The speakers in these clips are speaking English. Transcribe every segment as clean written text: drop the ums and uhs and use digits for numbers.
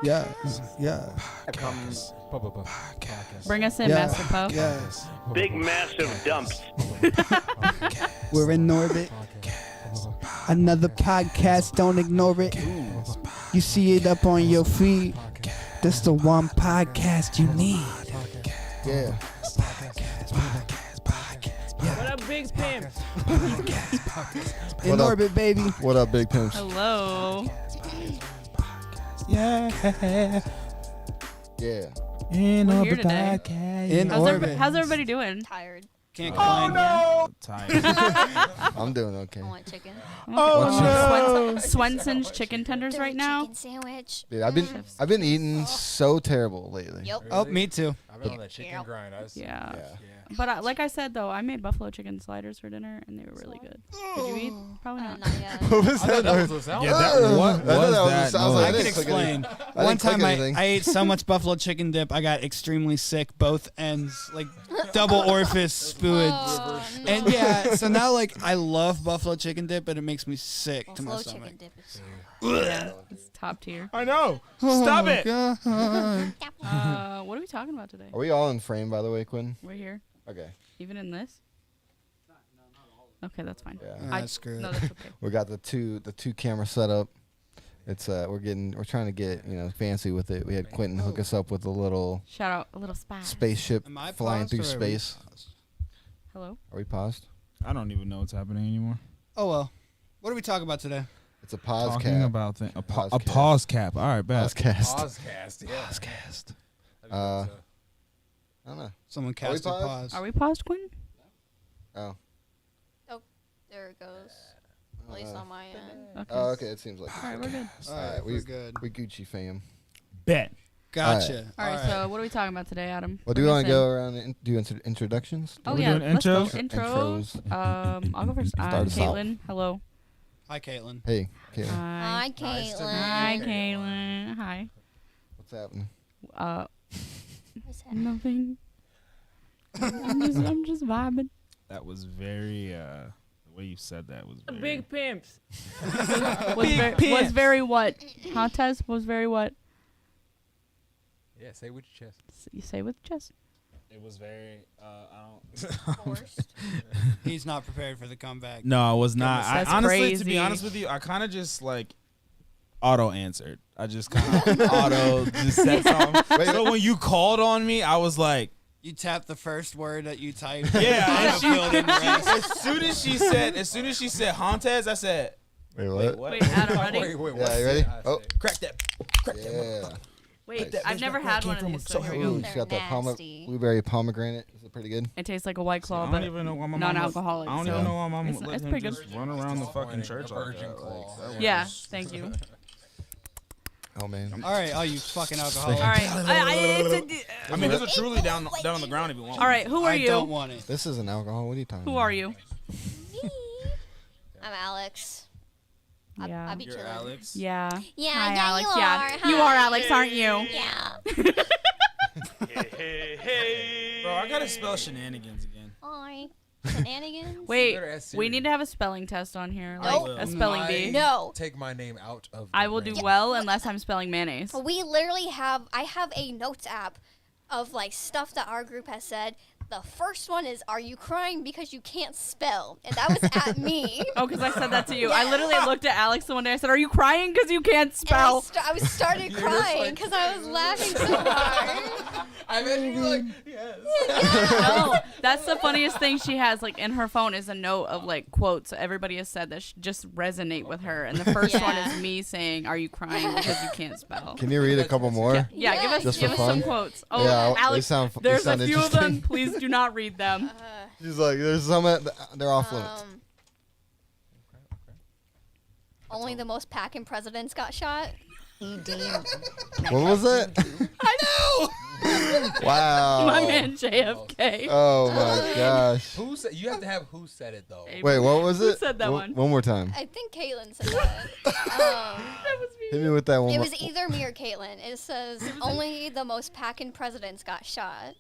Yes. Yeah. Bring us in, Master Poe. Yes. Big massive dumps. We're in orbit. Another podcast, don't ignore it. You see it up on your feed. This the one podcast you need. Yeah. What up, Big Pimp? In What up? orbit, baby. What up, Big Pimps? Hello. Yeah. Yeah. In We're orbit here today. podcast. In How's, orbit. how's everybody doing? Tired. Can't complain. no! Tired. I'm doing okay. I want chicken. Oh, Swenson's chicken tenders right now. Chicken sandwich. Dude, I've been eating so terrible lately. Yep. Oh, me too. I've been on that chicken grind. Yeah. Yeah. But like I said, though, I made buffalo chicken sliders for dinner, and they were really good. Did you eat? Probably not. Not yet. What was that? That was a Yeah, that, what I thought was that that? sounds like I I can didn't click explain. I One didn't click time anything. I ate so much buffalo chicken dip, I got extremely sick, both ends, like double orifice fluids. Oh, no. And yeah, so now like I love buffalo chicken dip, but it makes me sick to my Buffalo stomach. chicken dip is Yeah, it's top tier. I know. Stop it. God. What are we talking about today? Are we all in frame, by the way, Quinn? We're here, Okay. even in this. Okay, that's fine. Yeah. That's screwed. No, that's okay. We got the two camera setup. It's we're trying to get fancy with it. We had Quentin hook us up with a little Shout out a little spy. spaceship Am I flying paused through or are we space. paused? Hello. Are we paused? I don't even know what's happening anymore. Oh well. What are we talking about today? It's a pause Talking cap. about a Pausecast. pause cap. All right, bet. Pausecast. Pausecast. Yeah. Pausecast. Uh, I don't know. Someone we cast a paused? pause. Are we paused, Quinn? Oh. there it goes. At least on my end. Okay. Oh, okay. It seems like. All right, we're good. All right, Alright, we're good. We Gucci fam. Bet. Gotcha. All right, so what are we talking about today, Adam? Well, do We're you want to missing- go around and do introductions? Oh we yeah, doing let's go. intros? Intros. I'll go first. Start I'm us off. Caitlin. Hello. Hi, Caitlin. Hey, Caitlin. Hi, Nice to Caitlin. Hi, Caitlin. Hi. What's happening? What's happening? Nothing. I'm just vibing. That was very. The way you said that was very. Big Pimps. Was very what? Huh, Tess? Was very what? Yeah, say with your chest. You say with chest. It was very. I don't. Forced. He's not prepared for the comeback. No, I was not. That's Honestly, to be crazy. honest with you, I kind of just like auto answered. I just kind of auto just said something. Wait, So when you called on me, I was like, You tapped the first word that you typed. yeah. and filled in the rest. as soon as she said Hauntez, I said, Wait, wait, what? what? Wait, Adam, ready? Wait, Yeah, you ready? Oh, Crack that. yeah. Wait, I've never had one of these, so here we go. Ooh, They're she got that nasty. blueberry pomegranate. Is it pretty good? It tastes like a White I Claw, don't but even know why my mom non-alcoholic. I don't so- even know why my mom It's- let it's him pretty just run around the fucking church like Virgin that. Claw. Like, that Yeah, was- thank you. Oh man. All right, all you fucking alcoholics. All right. I mean, there's a truly down on the ground if you want. All right, who are I don't you? want it. This isn't alcohol. What are you talking Who about? are you? Me. I'm Alex. Yeah. I'll be You're chilling. Alex. Yeah. Yeah, Hi, yeah, Alex. you Yeah. are. You Hi. are Alex, aren't you? Yeah. Bro, I gotta spell shenanigans again. Hi. Shenanigans? Wait, Better ask we Siri. need to have a spelling test on here, Nope. like a spelling bee. No. Take my name out of. I will do well unless I'm spelling mayonnaise. We literally I have a notes app of like stuff that our group has said. The first one is, "Are you crying because you can't spell?" And that was at me. Oh, because I said that to you. I literally looked at Alex the one day. I said, "Are you crying because you can't spell?" And I started crying because I was laughing so hard. I imagine you like, yes. No, that's the funniest thing she has. Like in her phone is a note of like quotes. Everybody has said that just resonate with her. And the first one Yeah. is me saying, "Are you crying because you can't spell?" Can you read a couple more? Yeah, give us Just give for us some fun? quotes. Oh, Yeah, they Alex, sound- they there's sound a few of them. interesting. Please do not read them. She's like, there's some they're off limits. Only the most packing presidents got shot. What was that? I know. Wow. My man JFK. Oh my gosh. Who said? You have to have who said it though. Wait, what was Who it? said that one? One more time. I think Caitlin said that. That was me. Hit me with that one It more. was either me or Caitlin. It says only the most packing presidents got shot.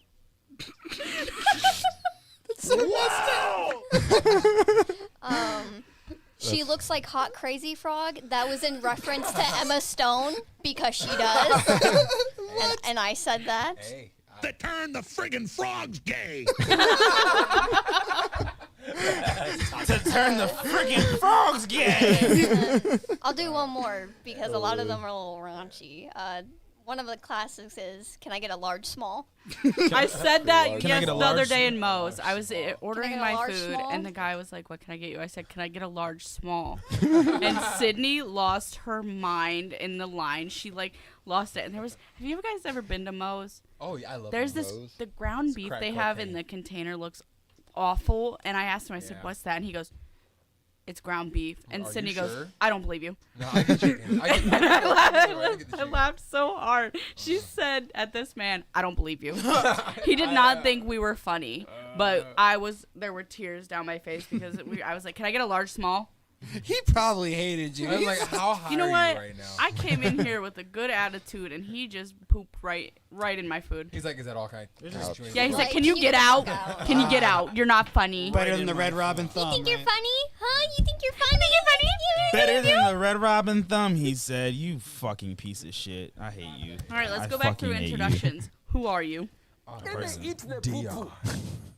She looks like Hot Crazy Frog. That was in reference to Emma Stone because she does. and I said that. Hey. They turn the friggin' frogs gay. to turn the freaking frogs gay. I'll do one more because a lot of them are a little raunchy. One of the classics is, can I get a large small? I said that Can I get the a other large? day in Moe's. I was ordering get a my large food, small? and the guy was like, "What can I get you?" I said, "Can I get a large small?" And Sydney lost her mind in the line. She like lost it. And there was. Have you guys ever been to Moe's? Oh yeah, I love. There's those. this the ground It's beef crack they have in cocaine. the container looks awful. And I asked him. I said, Yeah. "What's that?" And he goes, "It's ground beef." And Are you Sydney goes, sure? "I don't believe you." No, I get chicken. I get I laughed so hard. She said at this man, "I don't believe you." He did not think we were funny, but there were tears down my face because I was like, "Can I get a large small?" He probably hated you. I'm like, how high You know are what? you right now? I came in here with a good attitude, and he just pooped right in my food. He's like, is that all kind? Yeah, he's like, Like, "Can you get out? Can you get out? You're not funny." Better than the Red Robin You thumb. think you're right? funny? Huh? You think you're funny? Better than the Red Robin thumb, he said. You fucking piece of shit. I hate you. All right, let's I go back through fucking hate you. introductions. Who are you? Dion.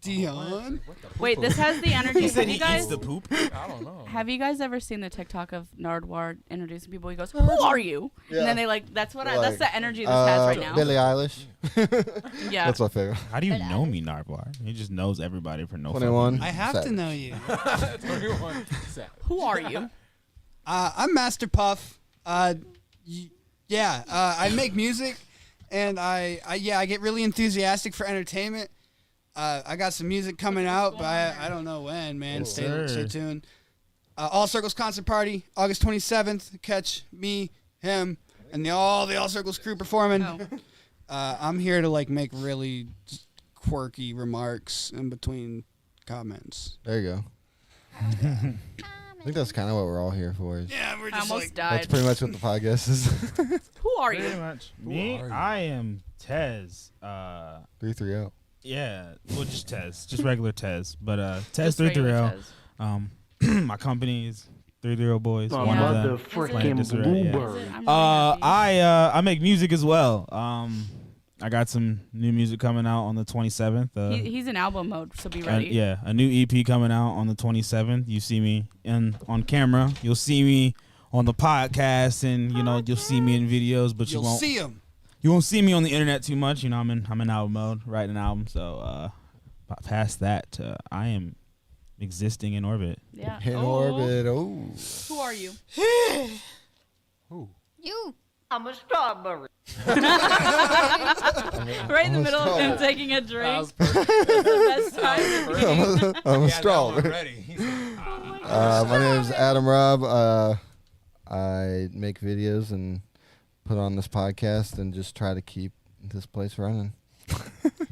Dion. Wait, this has the energy. He said Have he you guys, eats the poop. I don't know. have you guys ever seen the TikTok of Nardwar introducing people? He goes, "Who are you?" Yeah. And then they like, that's Like, that's the energy this has right now. Billie Eilish. Yeah. That's my favorite. How do you But, know me, Nardwar? He just knows everybody for no fucking 21. I have to know you. 21. Who are you? I'm Master Puff. I make music, and I get really enthusiastic for entertainment. I got some music coming out, but I don't know when, man. Stay sir. tuned. All Circles concert party, August 27th. Catch me, him, and all the All Circles crew performing. Oh. I'm here to like make really quirky remarks in between comments. There you go. I think that's kind of what we're all here for. Yeah, we're I just almost That's died. pretty much what the podcast is. Who are Pretty you? much. Me, are you? I am Tez. 330. Yeah, well, just Tez, just regular Tez, but Tez Just regular 330. Tez. My company is 330 Boys. Oh, One of them. motherfucking Disarray, yeah. Is it? I'm really happy. I make music as well. I got some new music coming out on the 27th. He's in album mode, so be ready. Yeah, a new EP coming out on the 27th. You see me on camera. You'll see me on the podcast, and you'll see me in videos, but you'll you won't see him. you won't see me on the internet too much. I'm in album mode, writing an album. So past that, I am existing in orbit. Yeah. In Oh. orbit. Oh. Who are you? Who? You. Right in the middle of him taking a drink. It's the best time. I'm a Yeah, strawberry. ready. My name is Adam Robb. I make videos and put on this podcast and just try to keep this place running.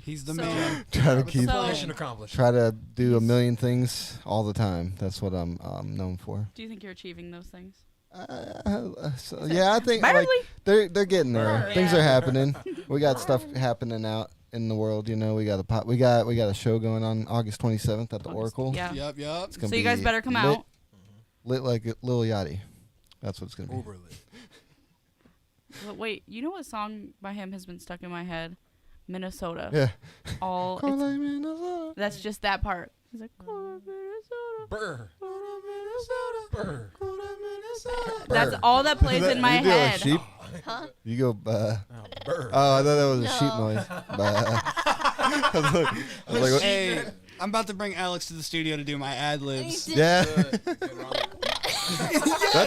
He's the So- man. Try to With the keep, plan. Mission accomplished. try to do a million things all the time. That's what I'm known for. Do you think you're achieving those things? Yeah, I think like, Barely. they're getting there. Sure, Things yeah. are happening. We got stuff happening out in the world. We got we got a show going on August 27th at the Oracle. Yeah. Yep. It's gonna So you guys be better come lit, out. lit like Lil Yachty. That's what it's gonna be. Uber lit. But wait, you know what song by him has been stuck in my head? Minnesota. Yeah. All Call it's, like Minnesota. that's just that part. He's like, "Go to Minnesota." Burr. Burr. That's all that plays in my you do like head. sheep? Huh? You go. Burr. Oh, I thought that was a sheep No. noise. I was like, what? Hey, I'm about to bring Alex to the studio to do my ad libs. Yeah, that's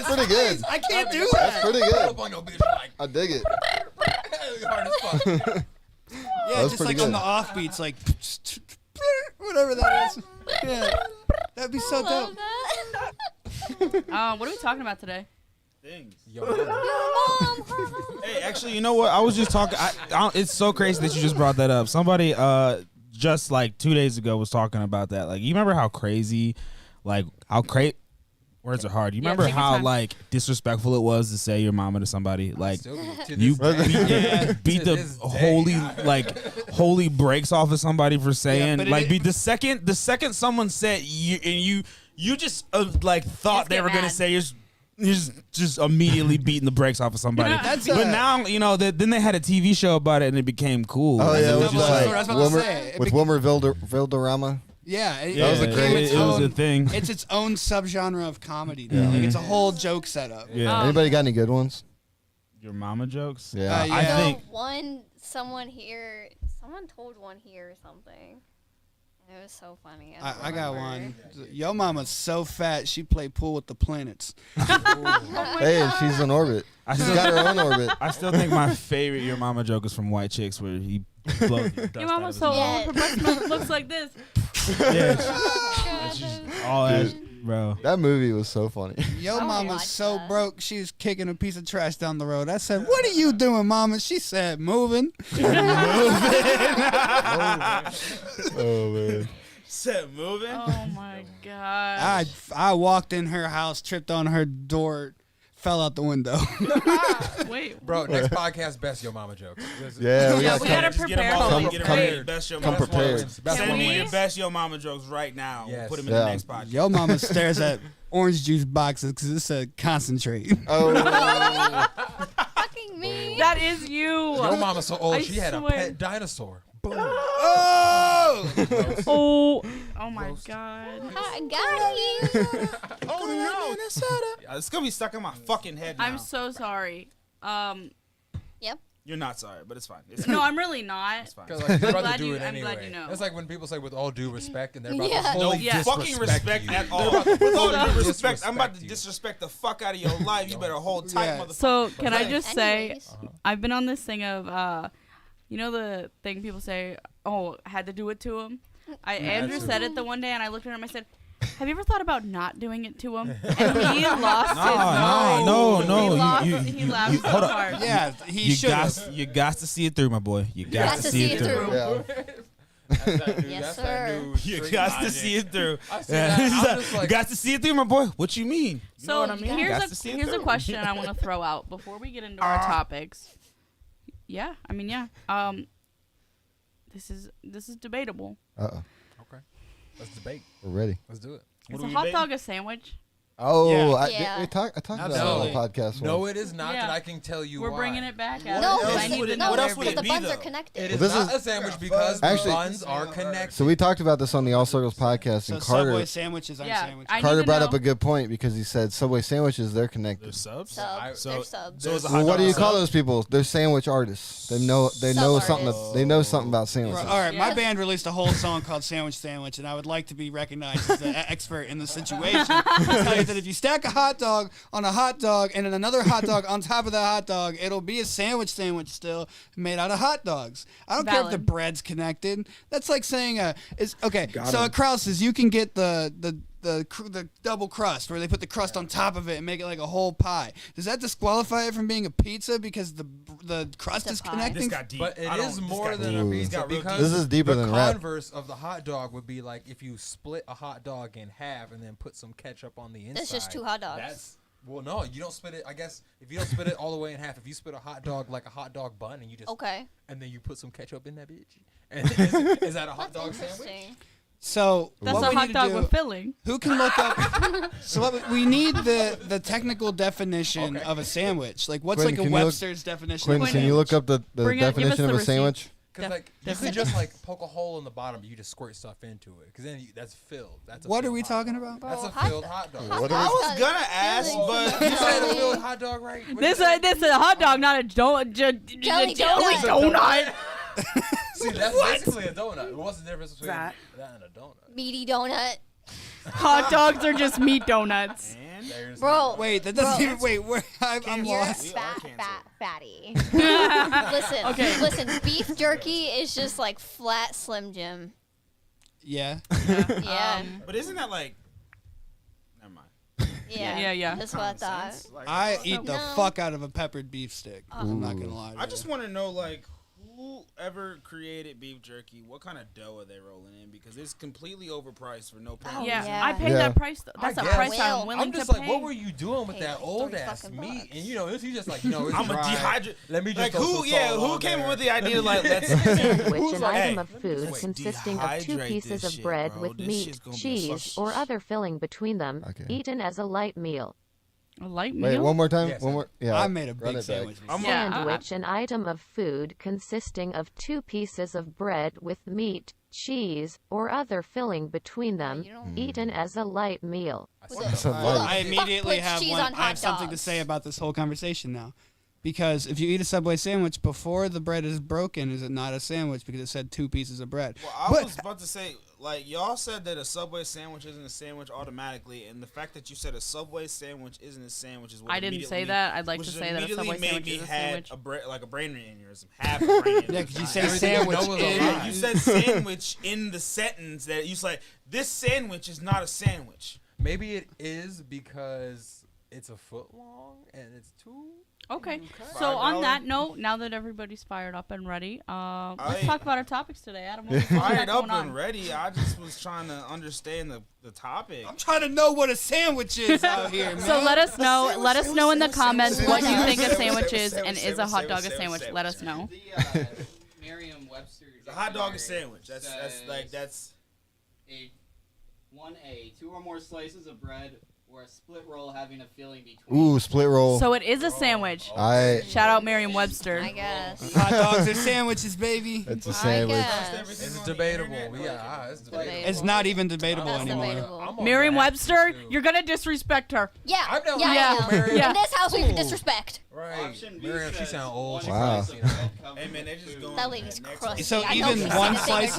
pretty good. I can't do That's that. pretty good. Up on no bitch like I dig it. hard as fuck. Yeah, was just pretty like on good. the offbeats, like whatever that is. Yeah, that'd be so Love dope. that. What are we talking about today? Yo, Mom. Hey, actually, you know what? I was just talking. It's so crazy that you just brought that up. Somebody just like 2 days ago was talking about that. Like, you remember how crazy, like how words are hard. You Yeah, remember take your how time. like disrespectful it was to say your mama to somebody? Like, still to you this day. beat To the this day. holy brakes off of somebody for saying but like it- the second someone said you just like thought Just they get were gonna mad. say you're just immediately beating the brakes off of somebody. That's but now then they had a TV show about it and it became cool. Oh Like, yeah, it it was was That's just what I was like about to Wilmer, say. It with bec- Wilmer Valderrama. Yeah, That was a great- It was a thing. It's its own subgenre of comedy. Now. Like it's a whole joke setup. Yeah. Anybody got any good ones? Your mama jokes. Yeah. Yeah. I think someone told one here or something. It was so funny. I got one. Yo mama's so fat she play pool with the planets. Hey, and she's in orbit. She's got her own orbit. I still think my favorite Your Mama joke is from White Chicks, where he blows the dust Your out mama's of so his old, her breast looks like this. mouth. Yeah, all that, bro. That movie was so funny. Yo I would mama's watch so that. broke she was kicking a piece of trash down the road. I said, "What are you doing, mama?" She said, "Moving." Oh man. Said moving. Oh my god. I walked in her house, tripped on her door, fell out the window. Wait. Bro, next podcast, best Yo Mama jokes. Yeah, we Yeah, got we come- gotta Just get 'em prepare all for in, these. get 'em Come- ready. Best Yo come Mama prepared. jokes. Best Send one me wins. your best Yo Mama jokes right now. We'll Yes. put them in Yeah. the next podcast. Yo mama stares at orange juice boxes because it said concentrate. Oh, Fucking me. That is you. Yo Mama's so old, I she had a swear. pet dinosaur. Boom. Oh! Oh my god. I got you. Oh no, it's gonna be stuck in my fucking head now. I'm so sorry. Yep. You're not sorry, but it's fine. It's No, I'm really not. It's fine. Because like, you're about glad to do you- it I'm glad anyway. you know. That's like when people say with all due respect and they're about Yeah. to No fully Yeah. fucking disrespect respect you. at all. They're about to With all fully due respect, I'm about to you. disrespect the fuck out of your life. You better hold tight, Yeah. motherfucker. So can I just say, Anyways. I've been on this thing of, you know the thing people say, oh, had to do it to him. Andrew said it the one day, and I looked at him. I said, "Have you ever thought about not doing it to him?" And he lost his mind. No. He laughed so hold on. hard. Yeah, he should have. You got to see it through, my boy. You got to see it through. yeah. That's that new, Yes, that's sir. that new You street got to logic. see it through. I see that, He's I'm like, just you like- got to see it through, my boy. What you mean? You know So what I mean? Got to see it here's a through. question I want to throw out before we get into our topics. Yeah, I mean, yeah. This is debatable. Uh-oh. Okay. Let's debate. We're ready. Let's do it. Is are a we hot debating? dog a sandwich? Oh, Yeah. Yeah. I talked about that Absolutely. on the podcast. No, once. it is not, Yeah. and I can tell you We're why. bringing it back. Adam, No, because I because need to no, know. what else would because it the be, buns though? are connected. It is Well, this not is- a sandwich because Actually- the buns are connected. So we talked about this on the All Circles podcast, So and Carter Subway sandwiches aren't Yeah, sandwiches. I need Carter to brought know. up a good point because he said Subway sandwiches, they're The connected. subs? Subs. So- They're subs. So is a hot Well, what dog do you a call sub? those people? They're sandwich artists. They know Sub something. artists. They know something about sandwiches. All right, my Yeah. band released a whole song called Sandwich, and I would like to be recognized as the expert in the situation. I tell you that if you stack a hot dog on a hot dog and then another hot dog on top of that hot dog, it'll be a sandwich still made out of hot dogs. I don't care if the Valid. bread's connected. That's like saying so at Krause's you can get the double crust where they put the crust on top of it and make it like a whole pie. Does that disqualify it from being a pizza because the crust It's a is pie. connecting? This got deep. But it I don't- is this more got than deep. a Ooh. pizza Got real because This is deeper the than rap. converse of the hot dog would be like if you split a hot dog in half and then put some ketchup on the inside. That's just two hot dogs. Well, no, you don't split it. I guess if you don't split it all the way in half, if you split a hot dog like a hot dog bun and you just Okay. and then you put some ketchup in that bitch, and is that a hot dog sandwich? Interesting. So That's what a we hot need dog to do, with filling. Who can look up? So what we need the technical definition Okay. of a sandwich. Like what's Quentin, like a can you look- Webster's definition? Quentin, of a can you look up the Bring it- give us definition the of a receipt. sandwich? Because like you could just like poke a hole in the bottom, but you just squirt stuff into it. Because then that's filled. That's a What are filled we hot talking dog. about? Bro, That's a hot filled dog- hot dog. What I are we? was gonna ask, but You said a Jelly. filled hot dog, right? What This did you is a hot dog, not a jelly Jelly donut. donut. say? See, that's basically a donut. What's the difference between That- that and a donut? Meaty donut. Hot dogs are just meat donuts. There's Bro. Wait, that doesn't Bro. even. Wait, I'm You're lost. fatty. Okay. Listen. Beef jerky is just like flat Slim Jim. Yeah. Yeah. But isn't that like? Never mind. Yeah. That's what I thought. Sense? Like, I eat the No. fuck out of a peppered beef stick. I'm not gonna lie. To I you. just want to know, like, whoever created beef jerky, what kind of dough are they rolling in? Because it's completely overpriced for no price. Yeah, Yeah. I paid Yeah. that price. That's a guess. price Well, I'm willing I'm just to like, pay. what were you doing with Paid that like old 30 ass fucking meat? bucks. And you know, if you just like, it's I'm a dry, dehydrate. Let me just Like throw who? some Yeah, salt who on came there. with the idea? Like, let's. Sandwich, an Hey, item of food wait, consisting of 2 dehydrate pieces this of shit, bread bro. with This meat, shit's gonna be cheese, fucking- or other filling between them, Okay. eaten as a light meal. A light meal. Wait, one more time. Yes. One more. Yeah. I made a run big it back. sandwich. I'm Yeah. Sandwich, an item of food consisting of 2 pieces of bread with meat, cheese, or other filling between them, eaten as a light meal. That's a light. I immediately puts have cheese one. on I hot have something to dogs. say about this whole conversation now, because if you eat a Subway sandwich before the bread is broken, is it not a sandwich because it said 2 pieces of bread? Well, I But- was about to say, like, y'all said that a Subway sandwich isn't a sandwich automatically, and the fact that you said a Subway sandwich isn't a sandwich is what I didn't immediately- say that. I'd like which to say that a immediately Subway made sandwich me is a had sandwich. like a brain aneurysm. Half a brain aneurysm. Yeah, 'cause you say Everything sandwich know was a in- lie. You said sandwich in the sentence that you said, this sandwich is not a sandwich. Maybe it is because it's a foot long and it's too. Okay. $5. So on that note, now that everybody's fired up and ready, let's talk about our topics today. Adam, what do you got Fired up going on? and ready. I just was trying to understand the topic. I'm trying to know what a sandwich is out here, man. So let us know. Let us know in the comments what you think a sandwich, sandwich is, sandwich, and is a hot dog a sandwich, sandwich? Let us know. The Merriam-Webster. The hot dog is sandwich. That's says a 1A, 2 or more slices of bread or a split roll having a filling between. Ooh, split roll. So it is a sandwich. I. Shout out Merriam-Webster. I guess. Hot dogs are sandwiches, baby. It's a I sandwich. guess. It's debatable. It's debatable. It's not even debatable That's anymore. debatable. I'm on Merriam-Webster, that, too. you're gonna disrespect her. Yeah. I've never yeah, heard I of know. Mary. Yeah. In this house, we disrespect. Right. Option B Miriam, she says sound old. one Wow. slice of bread covered Hey man, they with just food. going. That lady's next crusty. So I know even she's one seen a thing or slice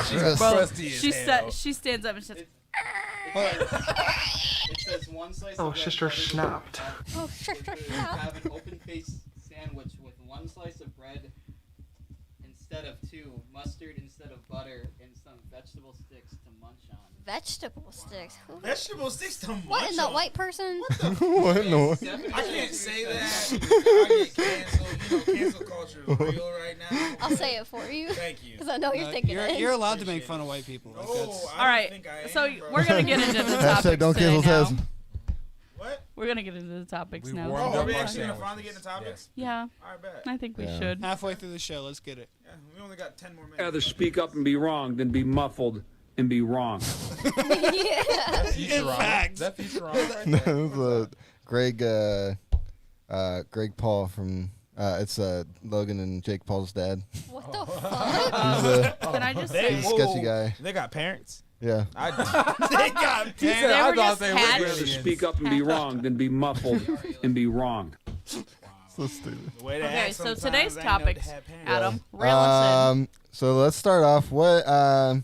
two. She's Bro, crusty as hell. she stands up and says, It says one slice of bread sister covered with snapped. Oh, sure, sure, food. sure. Have an open-faced sandwich with one slice of bread instead of 2, mustard instead of butter, and some vegetable sticks to munch on. Vegetable sticks. Who? Vegetable sticks to munch What in the on. white person? What in the I can't say that. I get canceled. You know, cancel culture is real right now. I'll say it for you. Thank you. Because I know you're thinking it. You're allowed to make fun of white people. Like No, that's, I all don't right. think I am, So bro. we're gonna get into the Hashtag topics don't today cancel now. Tez. What? We're gonna get into the topics We now. warmed Oh, up are we our actually gonna sandwiches. finally get into topics? Yeah, All right, bet. I think we Yeah. should. halfway through the show. Let's get it. Yeah, we only got 10 more minutes. Rather speak up and be wrong than be muffled and be wrong. Yeah. In fact. Is that Futurama right No, there? it was Greg Paul from. It's Logan and Jake Paul's dad. What the fuck? He's Can I just They- say He's a sketchy guy. They got parents. Yeah. I they got He parents. said, They I were thought just they were hatched. Rather aliens. speak up and be wrong than be muffled and be wrong. So stupid. The way they Okay, act so sometimes, today's I ain't know they topics, had parents. Adam, reel us in. So let's start off. What did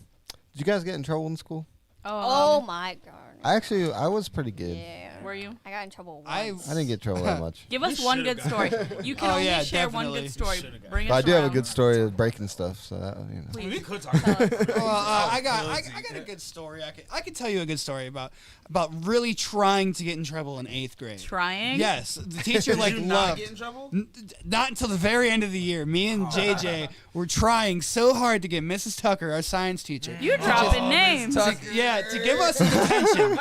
you guys get in trouble in school? Oh my god. I was pretty good. Yeah. Were you? I got in trouble once. I I didn't get in trouble that much. Give us You one should've good story. got You can Oh, only yeah, share one definitely. good story. Should've got Bring But us I do have a around. good story of breaking stuff. So that, you know. We Please. could talk about it. Well, I got a good story. I could tell you a good story about really trying to get in trouble in 8th grade. Trying? Yes, the teacher like Did you not loved. get in trouble? Not until the very end of the year. Me and JJ were trying so hard to get Mrs. Tucker, our science teacher. You dropping names. to give us an attention.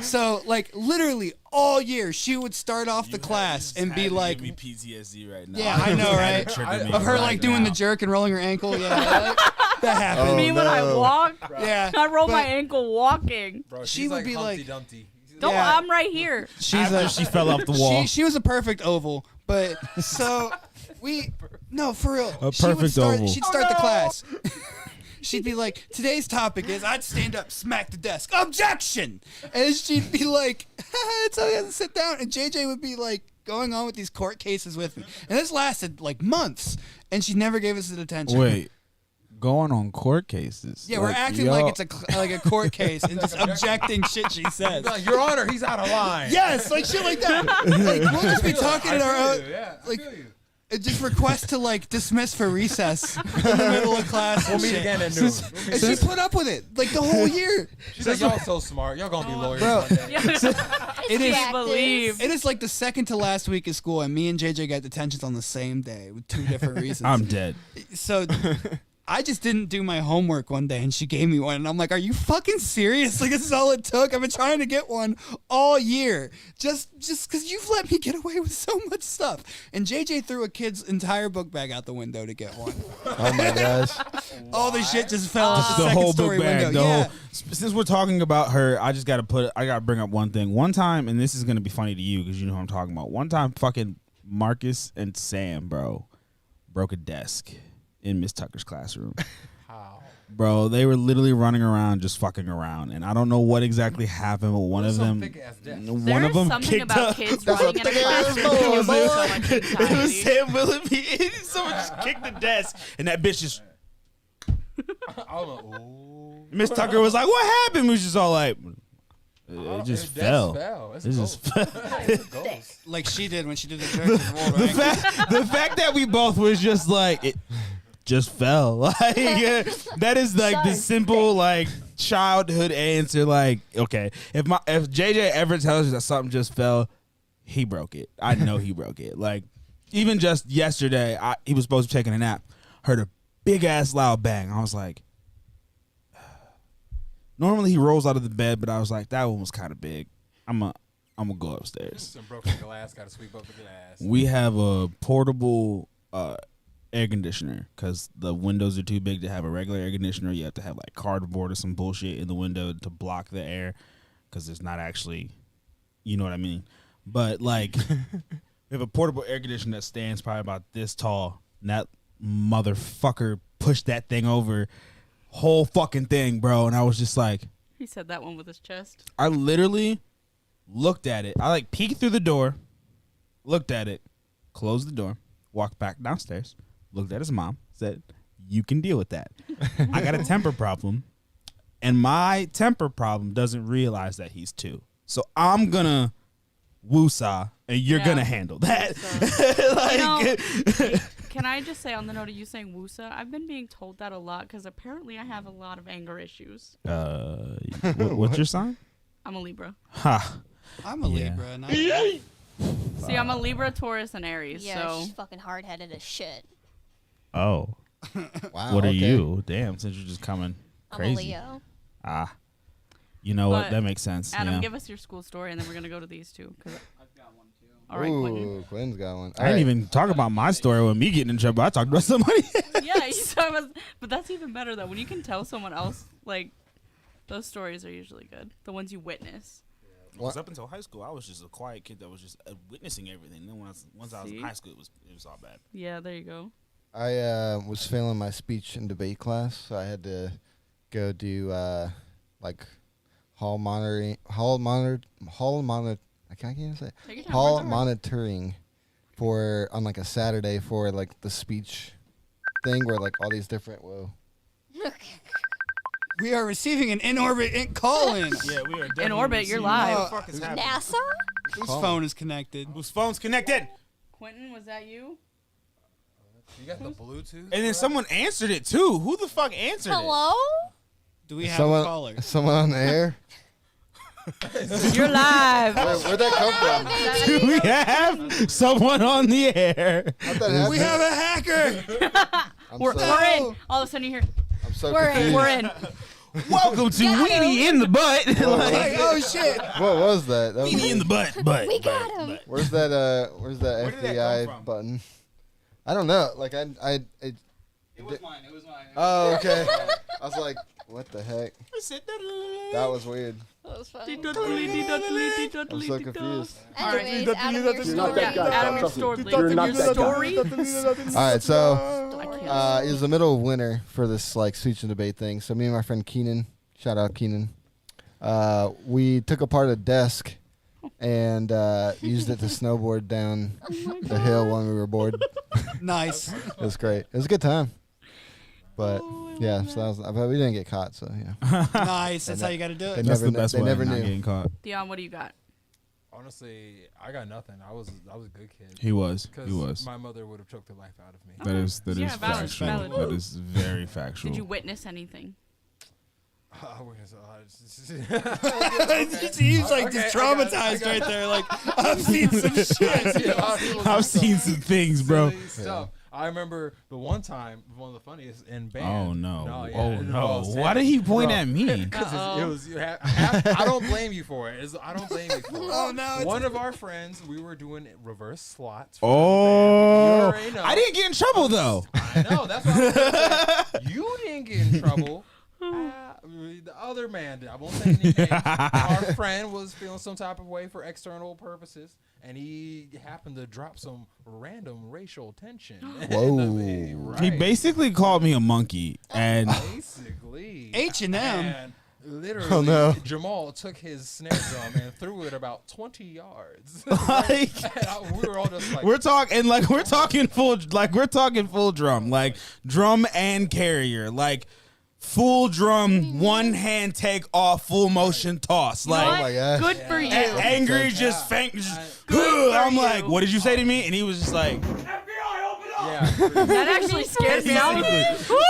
So, like, literally all year, she would start off the class and be like, me PTSD right now. yeah, I know, right? Of her, like, doing the jerk and rolling her ankle. Yeah, that happened. Oh, Me when I no. walk, Yeah. I roll my but ankle walking. Bro, She she's would like be Humpty like- Dumpty. Don't, Yeah. I'm right here. She's After she fell off the wall. She was a perfect oval, but so no, for real. A She would perfect start, oval. She'd start the class. She'd be like, today's topic is I'd stand up, smack the desk, objection! And she'd be like, so he has to sit down. And JJ would be like going on with these court cases with me. And this lasted like months. And she never gave us the attention. Wait, going on court cases. Yeah, we're acting like it's like a court case and just objecting shit she says. Like, Your Honor, he's out of line. Yes, like shit like that. Like we'll just be talking in our own. Yeah, like, I feel you. It just request to like dismiss for recess in the middle of class. We'll and meet shit. again at noon. And she put up with it like the whole year. She's like, y'all so smart. Y'all gonna be lawyers Bro. one day. It is. Practice. Believe. It is like the second to last week of school, and me and JJ got detentions on the same day with 2 different reasons. I'm dead. So I just didn't do my homework one day, and she gave me one, and I'm like, "Are you fucking serious? Like this is all it took? I've been trying to get one all year, just because you've let me get away with so much stuff." And JJ threw a kid's entire book bag out the window to get one. Oh my gosh. All the shit just fell out Just the the second whole story book bag. window. The Yeah. whole, since we're talking about her, I gotta bring up one thing. One time, and this is gonna be funny to you because you know what I'm talking about. One time, fucking Marcus and Sam, bro, broke a desk in Miss Tucker's classroom. How? Bro, they were literally running around, just fucking around, and I don't know what exactly happened, but one of them something kicked about up. kids running in a classroom. It was Sam Willoughby. Someone just kicked the desk, and that bitch just. Miss Tucker was like, "What happened?" We was just all like, "It just fell. It just fell." Like she did when she did the jerk. The fact that we both was just like it just fell. Like that is like the simple like childhood answer. Like, okay, if JJ ever tells you that something just fell, he broke it. I know he broke it. Like even just yesterday, he was supposed to be taking a nap. Heard a big ass loud bang. I was like, normally he rolls out of the bed, but I was like, that one was kind of big. I'm gonna go upstairs. Some broken glass. Got to sweep up the glass. We have a portable air conditioner because the windows are too big to have a regular air conditioner. You have to have like cardboard or some bullshit in the window to block the air because it's not actually, you know what I mean. But like, we have a portable air conditioner that stands probably about this tall. And that motherfucker pushed that thing over, whole fucking thing, bro. And I was just like, he said that one with his chest. I literally looked at it. I like peeked through the door, looked at it, closed the door, walked back downstairs, looked at his mom, said, "You can deal with that." I got a temper problem, and my temper problem doesn't realize that he's 2. So I'm gonna woosah, and you're gonna handle that. Can I just say on the note of you saying woosah, I've been being told that a lot because apparently I have a lot of anger issues. What's your sign? I'm a Libra. Ha. I'm a Libra. And See, I'm a Libra, Taurus, and Aries. Yeah, so she's fucking hard-headed as shit. Oh. Wow. What are okay. you? Damn, since you're just coming crazy. I'm a Leo. Ah. You know what? That makes sense. Adam, yeah. give us your school story, and then we're going to go to these two. I've got one too. All right, Ooh, Quinn's got one. I didn't even talk about my story with me getting in trouble. I talked about somebody. Yeah, but that's even better, though. When you can tell someone else, like, those stories are usually good. The ones you witness. Because up until high school, I was just a quiet kid that was just witnessing everything. Then once I was in high school, it was all bad. Yeah, there you go. I was failing my speech and debate class, so I had to go do like hall monitoring. I can't even say hall monitoring for on like a Saturday for like the speech thing where like all these different we are receiving an in-orbit call-in. Yeah, we are in orbit. You're live. NASA? Whose phone is connected? Whose phone's connected? Quentin, was that you? You got the Bluetooth? And then someone answered it too. Who the fuck answered Hello? Do we have someone, a caller? Someone on the air? You're live. Where'd that come from? Do we have someone on the air? We have a hacker. We're in. All of a sudden you hear, I'm so we're confused. in. We're in. Welcome to Weenie in the Butt. Like, oh shit. What was that? That was Weenie in the Butt. We got him. Where's that Where did that come FBI from? button? I don't know. Like It was mine. It was mine. Oh, okay. I was like, what the heck? That was weird. That was funny. I'm so confused. Anyways, Adam, your story. Adam, your story. You're not that guy. All right, so it was the middle of winter for this like speech and debate thing. So me and my friend Keenan, shout out Keenan, we took apart a desk and used it to snowboard down the hill when we were bored. Nice. It was great. It was a good time. But yeah, so that was, but we didn't get caught. So yeah, Nice. That's how you got to do it. That's the best they way never of not knew. getting caught. Dion, what do you got? Honestly, I got nothing. I was a good kid. He was. Because my mother would have choked the life out of me. That is Yeah, valid, factual. valid. That is very factual. Did you witness anything? He's like just traumatized right there. Like, I've seen some shit. I've seen some things, bro. Stuff. I remember the one time, one of the funniest in band. Oh no! Yeah, Oh it no! involves Why did he point Bro, at me? Because it was. I don't blame you for it. I don't blame you for it. Oh no! One of our friends, we were doing reverse slots. Oh! You know. I didn't get in trouble though. I know. That's what I'm saying. You didn't get in trouble. The other man, I won't say any names. Our friend was feeling some type of way for external purposes, and he happened to drop some random racial tension. Whoa. He basically called me a monkey, and basically H&M. And literally, Oh, no. Jamal took his snare drum and threw it about 20 yards. like We were all just like, we're talking full drum, like drum and carrier, like full drum, one hand take off, full motion toss, You know like. what? Oh my gosh. Good for you. Angry, just faint. I'm like, what did you say to me? And he was just like, yeah. That actually scared me out.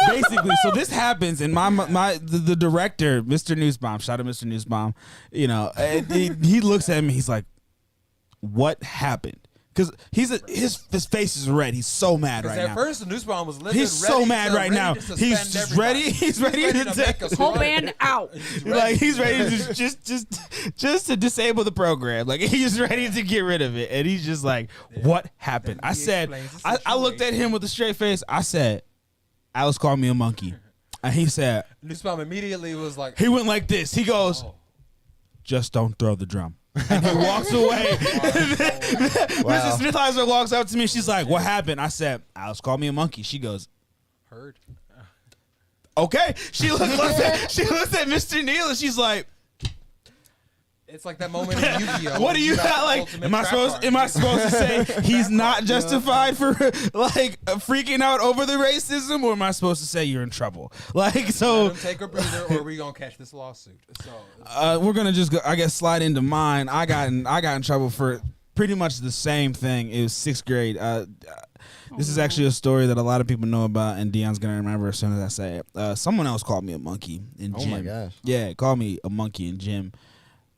basically. So this happens, and the director, Mr. Newsbaum, shout out Mr. Newsbaum, he looks at me, he's like, what happened? Because his face is red. He's so mad right At now. first, the newspawn was livid. He's so mad right now. To He's suspend just everybody. ready. He's ready to make us Whole run. band out. Like he's ready to just to disable the program. Like he's ready to get rid of it. And he's just like, what happened? I said, I looked at him with a straight face. I said, Alice called me a monkey. And he said, Newspawn immediately was like, he went like this. He goes, just don't throw the drum. And he walks away. Mrs. Smithheiser walks up to me. She's like, what happened? I said, Alice called me a monkey. She goes, heard. okay. She looks at Mr. Neal and she's like, It's like that moment in Yu-Gi-Oh! what do you got? Like, am I supposed to say he's not justified for like freaking out over the racism, or am I supposed to say you're in trouble? Like, so Let him take a breather, or we gonna catch this lawsuit. So we're gonna just go, I guess, slide into mine. I got in trouble for pretty much the same thing. It was 6th grade. This is actually a story that a lot of people know about, and Dion's gonna remember as soon as I say it. Someone else called me a monkey in gym. Oh my gosh. Yeah, called me a monkey in gym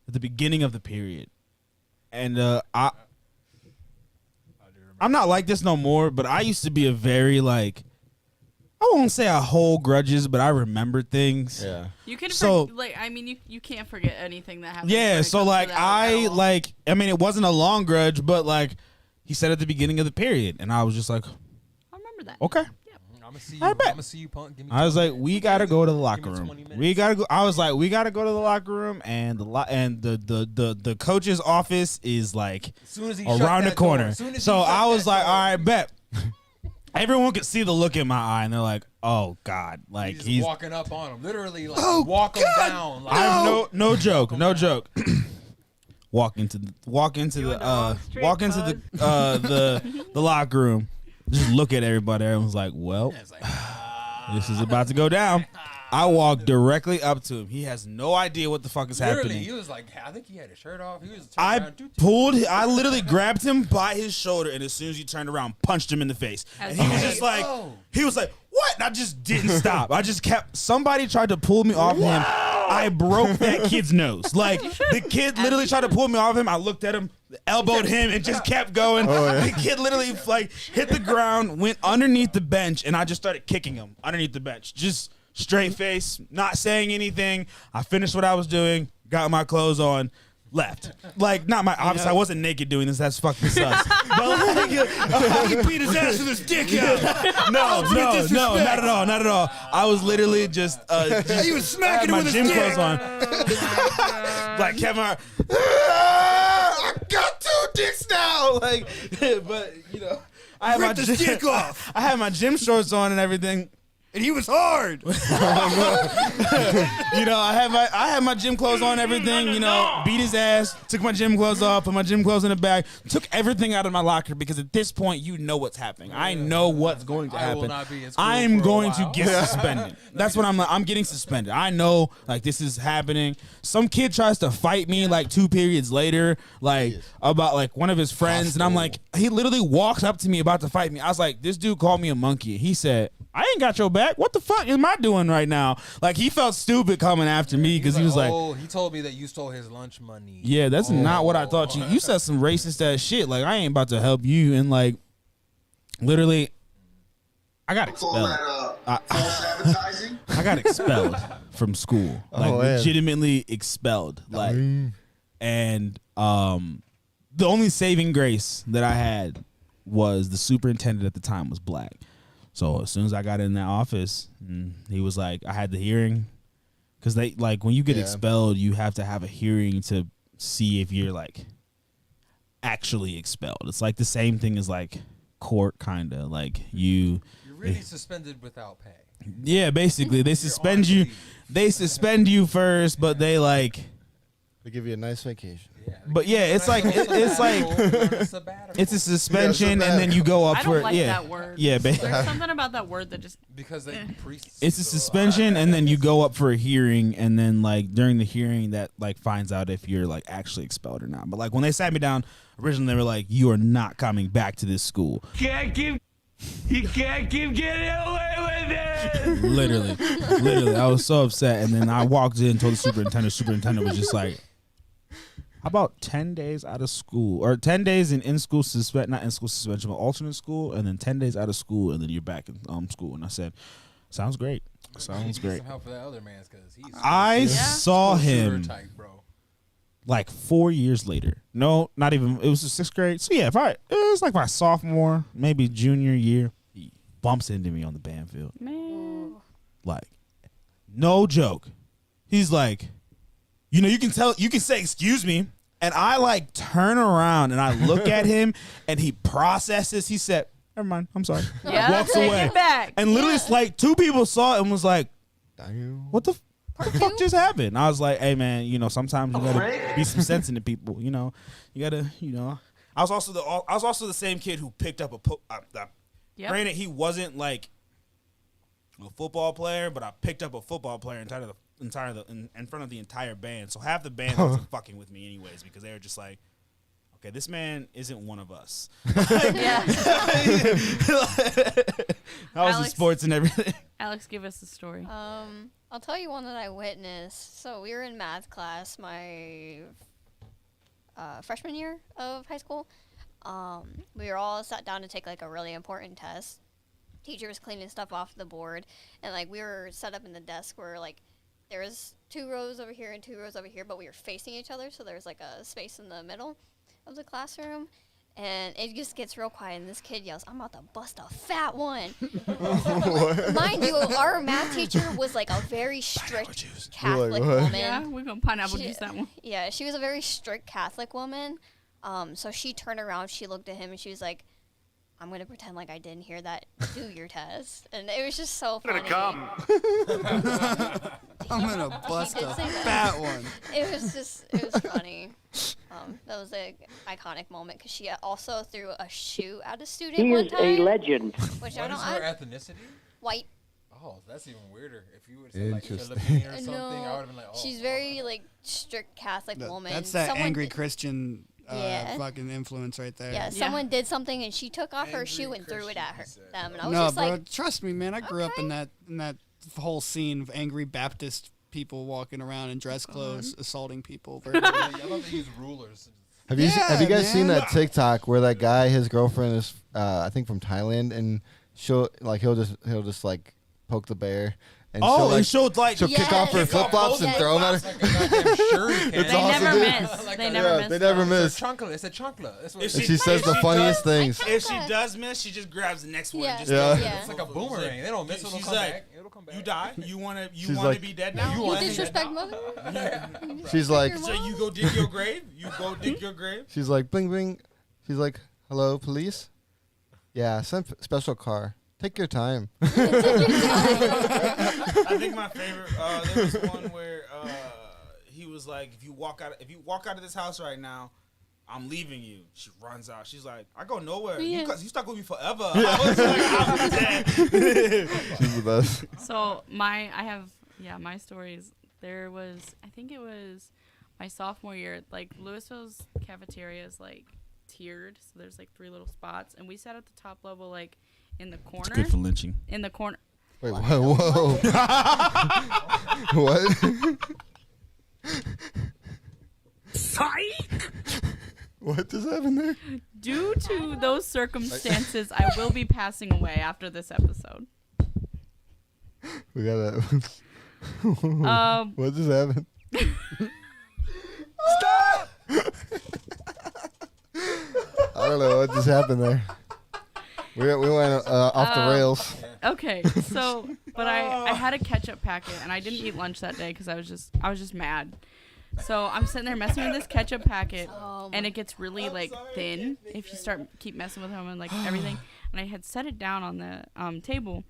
at the beginning of the period, and I'm not like this no more. But I used to be a very like, I won't say I hold grudges, but I remember things. Yeah. You can you can't forget anything that happened. Yeah, so like it wasn't a long grudge, but like he said at the beginning of the period, and I was just like, I remember that. okay. I'm gonna see you. I I'm bet. gonna see you, punk. Give me I was 20 like, we gotta go to the locker Give me room. 20 minutes. We gotta go. I was like, we gotta go to the locker room, and the coach's office is like As soon as he shut around the that door, corner. as soon as he So shut I was that like, door, all right, bet. Everyone could see the look in my eye, and they're like, "Oh God!" Like he's he's. walking up on him, literally like walk him down. Like, I no joke, no joke. walk into the locker room. Just look at everybody. Everyone's like, well, this is about to go down. I walked directly up to him. He has no idea what the fuck is literally, happening. he was like, I think he had his shirt off. He was. I literally grabbed him by his shoulder, and as soon as he turned around, punched him in the face. And he was just like, what? And I just didn't stop. I just kept. Somebody tried to pull me off him. I broke that kid's nose. Like the kid literally tried to pull me off him. I looked at him, elbowed him, and just kept going. The kid literally like hit the ground, went underneath the bench, and I just started kicking him underneath the bench. Just straight face, not saying anything. I finished what I was doing, got my clothes on, left. Like, not my, obviously I wasn't naked doing this. That's fucking sus. But like, he beat his ass with his dick out. No, not at all, not at all. I was literally just He was smacking my with his gym dick. clothes on. Like Kevin Hart. I got 2 dicks now. Like, but you know, I had Ripped his dick off. I had my gym shorts on and everything. And he was hard. You know, I had my gym clothes on and everything, you know, beat his ass, took my gym clothes off, put my gym clothes in the bag, took everything out of my locker because at this point you know what's happening. I know what's going to I will happen. not be in school I'm for a going to while. get suspended. That's what I'm getting suspended. I know like this is happening. Some kid tries to fight me like 2 periods later, like about like one of his friends, and I'm like, he literally walks up to me about to fight me. I was like, this dude called me a monkey. He said, I ain't got your back. What the fuck am I doing right now? Like, he felt stupid coming after me because he was like, oh, he told me that you stole his lunch money. yeah, that's not what I thought. You said some racist ass shit. Like, I ain't about to help you. And like, literally, I got expelled. I got expelled from school. Like, legitimately expelled. Like, and the only saving grace that I had was the superintendent at the time was black. So as soon as I got in that office, he was like, I had the hearing. because they like when you get Yeah. expelled, you have to have a hearing to see if you're like actually expelled. It's like the same thing as like court, kind of like You're really suspended without pay. Yeah, basically they suspend you. They suspend you first, but they like. They give you a nice vacation. But yeah, it's like it's a suspension, and then you go up I for don't like yeah, that word. yeah. There's something about that word that just because they priests. It's a suspension, and then you go up for a hearing, and then like during the hearing, that like finds out if you're like actually expelled or not. But like when they sat me down originally, they were like, "You are not coming back to this school." You can't keep getting away with it. Literally, I was so upset, and then I walked in, told the superintendent. Superintendent was just like, "How about 10 days out of school, or 10 days in school not in school suspension, but alternate school, and then 10 days out of school, and then you're back in school." And I said, "Sounds great. Sounds great." Some help for that other man's because he's. I saw him type, bro. like 4 years later. No, not even. It was the 6th grade. So yeah, it was like my sophomore, maybe junior year. He bumps into me on the band field. Man. Like, no joke. He's like, you know, you can say excuse me, and I like turn around and I look at him, and he processes. He said, "Never mind, I'm sorry." Yeah, walks take away. it back. And literally, it's like 2 people saw it and was like, Damn. "What the fuck just happened?" I was like, "Hey man, you know, sometimes you gotta be some sense into people. You know, you gotta, you know." I was also the same kid who picked up Granted, he wasn't like a football player, but I picked up a football player in front of the entire band. So half the band wasn't fucking with me anyways, because they were just like, "Okay, this man isn't one of us." Yeah. How was the sports and everything? Alex, give us the story. I'll tell you one that I witnessed. So we were in math class my freshman year of high school. We were all sat down to take like a really important test. Teacher was cleaning stuff off the board, and like we were set up in the desk where like there was 2 rows over here and 2 rows over here, but we were facing each other, so there was like a space in the middle of the classroom. And it just gets real quiet, and this kid yells, "I'm about to bust a fat one." Mind you, our math teacher was like a very strict Catholic woman. Yeah, we're going to pineapple juice that one. Yeah, she was a very strict Catholic woman. So she turned around, she looked at him, and she was like, "I'm going to pretend like I didn't hear that. Do your test." And it was just so funny. I'm going to bust a fat one. It was funny. That was an iconic moment because she also threw a shoe at a student He one is time. a legend. Which What is her ethnicity? White. Oh, that's even weirder. If you would say like Interesting. Filipino or something, No, I would have been like, "Oh." she's very like strict Catholic woman. That's that Someone angry did- Christian Yeah. fucking influence right there. Yeah, someone did something and she took off her Angry shoe and threw it at Christian, them, and I was No, just bro, like, trust me, man. I grew up in that whole scene of angry Baptist people walking around in dress clothes, assaulting people. I love to use rulers. Have you Yeah, guys seen man. that TikTok where that guy, his girlfriend is I think from Thailand, and he'll just like poke the bear, and she'll kick off her Yes. flip flops and Yes. throw them at her. Like a goddamn shuriken. It's They awesome, never dude. miss. Like They a- never Yeah, miss. they never though. miss. It's a chunkla. That's what If it And is. she says the funniest things. If she does miss, she just grabs the next one. Yeah. And just Yeah. throws it. Yeah. It's like a boomerang. They don't miss. It'll She's come like, back. It'll come back. "You die? You wanna She's wanna like- be dead now? You "You want- disrespect mother." She's like, So you go dig your grave? You go dig your grave? she's like, bling bling. She's like, "Hello, police." Yeah, some special car. Take your time. I think my favorite. There was one where he was like, "If you walk out of this house right now, I'm leaving you." She runs out. She's like, "I go nowhere. Yeah. You stuck with me forever." I was like, "I'm dead." She's the best. So my stories. There was, I think it was my sophomore year. Like Louisville's cafeteria is like tiered, so there's like 3 little spots, and we sat at the top level, like in the corner. It's good for lynching. In the corner. Wait, whoa. What? What just happened there? Due to those circumstances, I will be passing away after this episode. We gotta. What just happened? Stop! I don't know what just happened there. We went off the rails. Okay, so but I had a ketchup packet and I didn't eat lunch that day because I was just mad. So I'm sitting there messing with this ketchup packet and it gets really like thin if you keep messing with them and like everything. And I had set it down on the table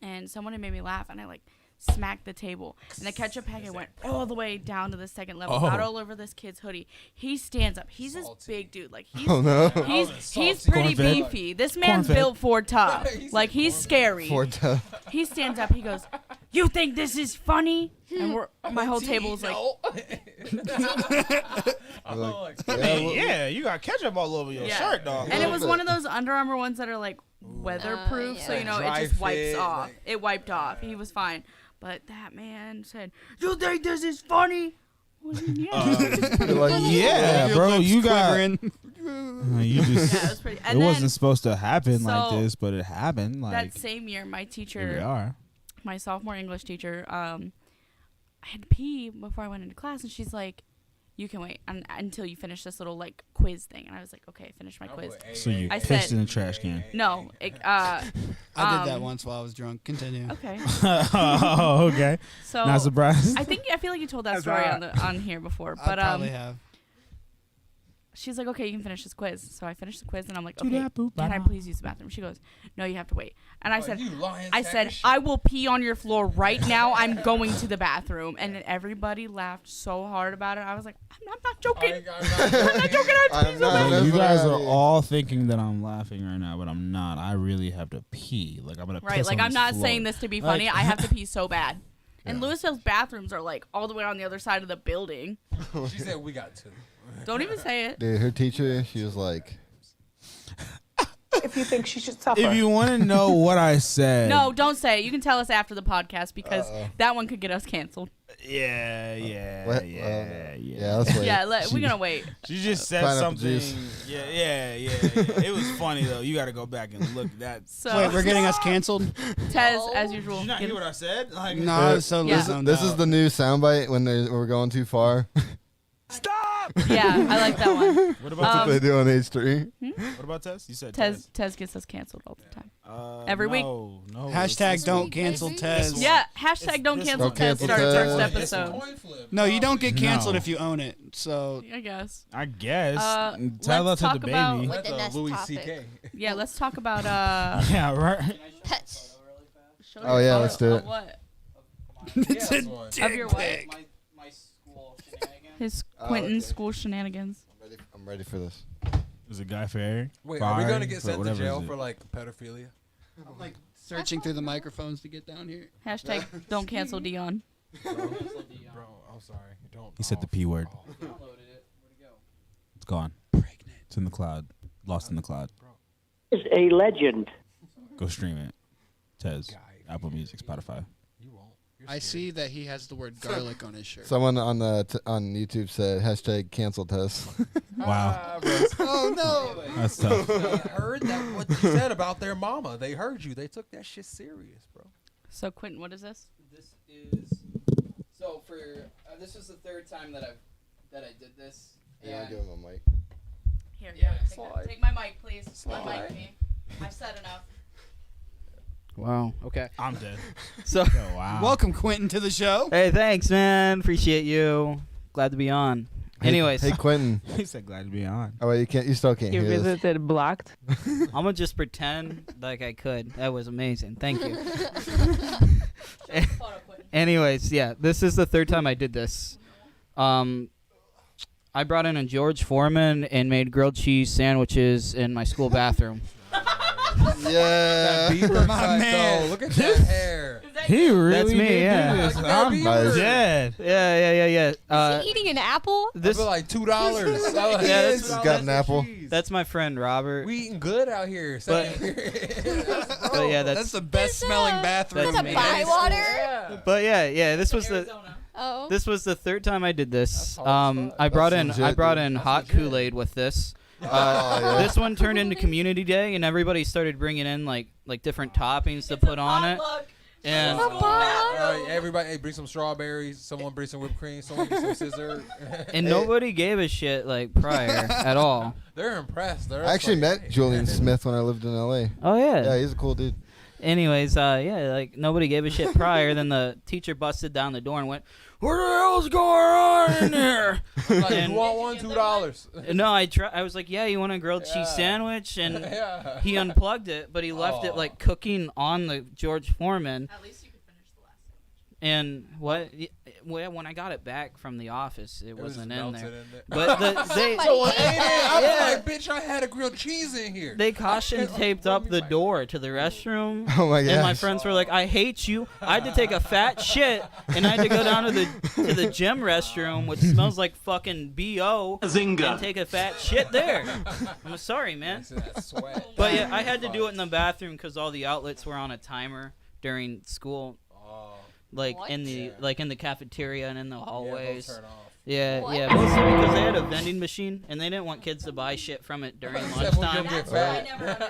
and someone had made me laugh and I like smacked the table and the ketchup packet went all the way down to the second level, got all over this kid's hoodie. He stands up. He's this big dude. Like he's he's pretty beefy. This man's built for tough. Like he's scary. For tough. He stands up. He goes, "You think this is funny?" And my whole table is like, yeah, you got ketchup all over your shirt, dog. And it was one of those Under Armour ones that are like weatherproof, so you know it just wipes off. It wiped off. He was fine. But that man said, "You think this is funny?" Well, yeah, bro, you got. You just. Yeah, it was pretty. And it then, wasn't supposed to happen like so this, but it happened. Like that same year, my teacher, here we are. my sophomore English teacher, I had to pee before I went into class, and she's like, "You can wait until you finish this little like quiz thing." And I was like, "Okay, finish my quiz." So you I pissed said, in the trash can. No, I did that once while I was drunk. Continue. Okay. Oh, okay. So not surprised. I feel like you told that story on here before, but I probably have. She's like, "Okay, you can finish this quiz." So I finished the quiz, and I'm like, "Okay, can I please use the bathroom?" She goes, "No, you have to wait." And I said, "I will pee on your floor right now. I'm going to the bathroom." And then everybody laughed so hard about it. I was like, "I'm not joking. I'm not joking. I'm not You guys are all thinking that I'm laughing right now, but I'm not. I really have to pee. Like I'm gonna. Right, piss like on I'm this not floor. saying this to be funny. I have to pee so bad. And Louisville's bathrooms are like all the way on the other side of the building. She said we got two. Don't even say it. Dude, her teacher, she was like, if you think she should suffer. If you want to know what I said. No, don't say it. You can tell us after the podcast because that one could get us canceled. Yeah. Let's wait. Yeah, we're gonna wait. She just said something. Yeah. It was funny though. You got to go back and look at that. So, wait, we're getting us canceled? Tez, as usual. Did you not hear what I said? Like, No, so this is the new soundbite when we're going too far. Stop! Yeah, I like that one. What about That's what they do on H3. What about Tez? You said Tez gets us canceled all the time. Every week. No. Hashtag don't cancel Tez. Yeah, hashtag don't cancel Tez starts first episode. No, you don't get canceled if you own it. So I guess. Tell that let's to talk the baby. about With the next Louis topic. C.K. Yeah, let's talk about Yeah, right. Pets. Oh, yeah, let's do it. What? it's a Of dick your what? pic. My school shenanigans. His Quentin's school shenanigans. I'm ready for this. Is it Guy Fieri? Wait, are we Fire? gonna get sent to Whatever jail is it. for like pedophilia? I'm like searching through the microphones to get down here. Hashtag don't cancel Dion. Bro, I'm sorry. Don't. He said the P word. Downloaded it. Where'd it go? It's gone. It's in the cloud. Lost in the cloud. Is a legend. Go stream it. Tez. Apple Music, Spotify. You won't. I see that he has the word garlic on his shirt. Someone on on YouTube said hashtag cancel Tess. Wow. Oh no! That's tough. They heard that what you said about their mama. They heard you. They took that shit serious, bro. So Quentin, what is this? This is so for this is the third time that I did this. You want And to give him a mic? Here, Yeah, take my mic, please. Unmic me. I've said enough. Wow. Okay. I'm dead. So, Oh, wow. Welcome, Quentin, to the show. hey, thanks, man. Appreciate you. Glad to be on. Anyways, Hey, Quentin. He said glad to be on. Oh, wait, you still can't You hear this. visited blocked. I'm gonna just pretend like I could. That was amazing. Thank you. Anyways, yeah, this is the third time I did this. I brought in a George Foreman and made grilled cheese sandwiches in my school bathroom. Yeah. Bieber My cut, man. though. Look at that hair. He really That's me, did yeah. do this. Look at that I'm Bieber. dead. Yeah. Is he eating an apple? This I feel like $2. Yeah, He's got an apple. that's my friend Robert. We eating good out here. But- But yeah, That's the best smelling bathroom. That's a man. bywater? But yeah, this was the Oh. this was the third time I did this. That's hard as fuck. I brought That's in legit, I brought dude. in That's hot legit. Kool-Aid with this. yeah. This one turned into community day, and everybody started bringing in like different toppings to put on it. And Everybody, hey, bring some strawberries. Someone bring some whipped cream. Someone get some scissor. and nobody gave a shit like prior at all. They're impressed. They're I actually like, met Julian Smith when I lived in LA. Oh Yeah, he's a cool dude. Anyways, yeah, like nobody gave a shit prior. Then the teacher busted down the door and went, "What the hell's going on in here?" Like, And- you want $2? No, I was like, "Yeah, you want a grilled cheese sandwich?" And he unplugged it, but he left it like cooking on the George Foreman. At least you could finish the last sandwich. And what? Well, when I got it back from the office, it wasn't in melted there. in there. But they Someone ate it. I Yeah. was like, bitch, I had a grilled cheese in here. they caution taped up the door to the restroom. Oh my And my gosh. friends were like, "I hate you." I had to take a fat shit, and I had to go down to the gym restroom, which smells like fucking BO, Zinga. and take a fat shit there. I'm sorry, man. But yeah, I had to do it in the bathroom because all the outlets were on a timer during school. Like What? in the cafeteria and in the hallways. turn off. Yeah, What? yeah, mostly because they had a vending machine and they didn't want kids to buy shit from it during lunchtime. Get fat.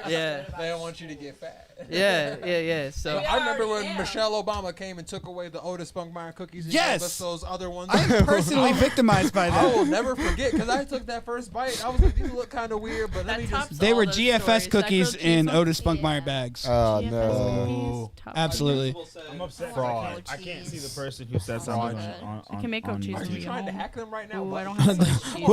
Yeah, They don't want you to get fat. yeah. So I remember when Michelle Obama came and took away the Otis Spunkmeyer cookies and Yes! gave us those other ones. I'm personally victimized by I that. will never forget because I took that first bite. I was like, these look kind of weird, but let me just. They all were those GFS stories. That cookies grilled cheese in one? Otis Spunkmeyer Yeah. bags. Oh GFS no. cookies, top Absolutely. I'm upset. Fraud. I can't see the person who said something Fraud. on I can make on goat cheese Are when you we get trying to home. hack them right now? Ooh, I What? don't have sliced cheese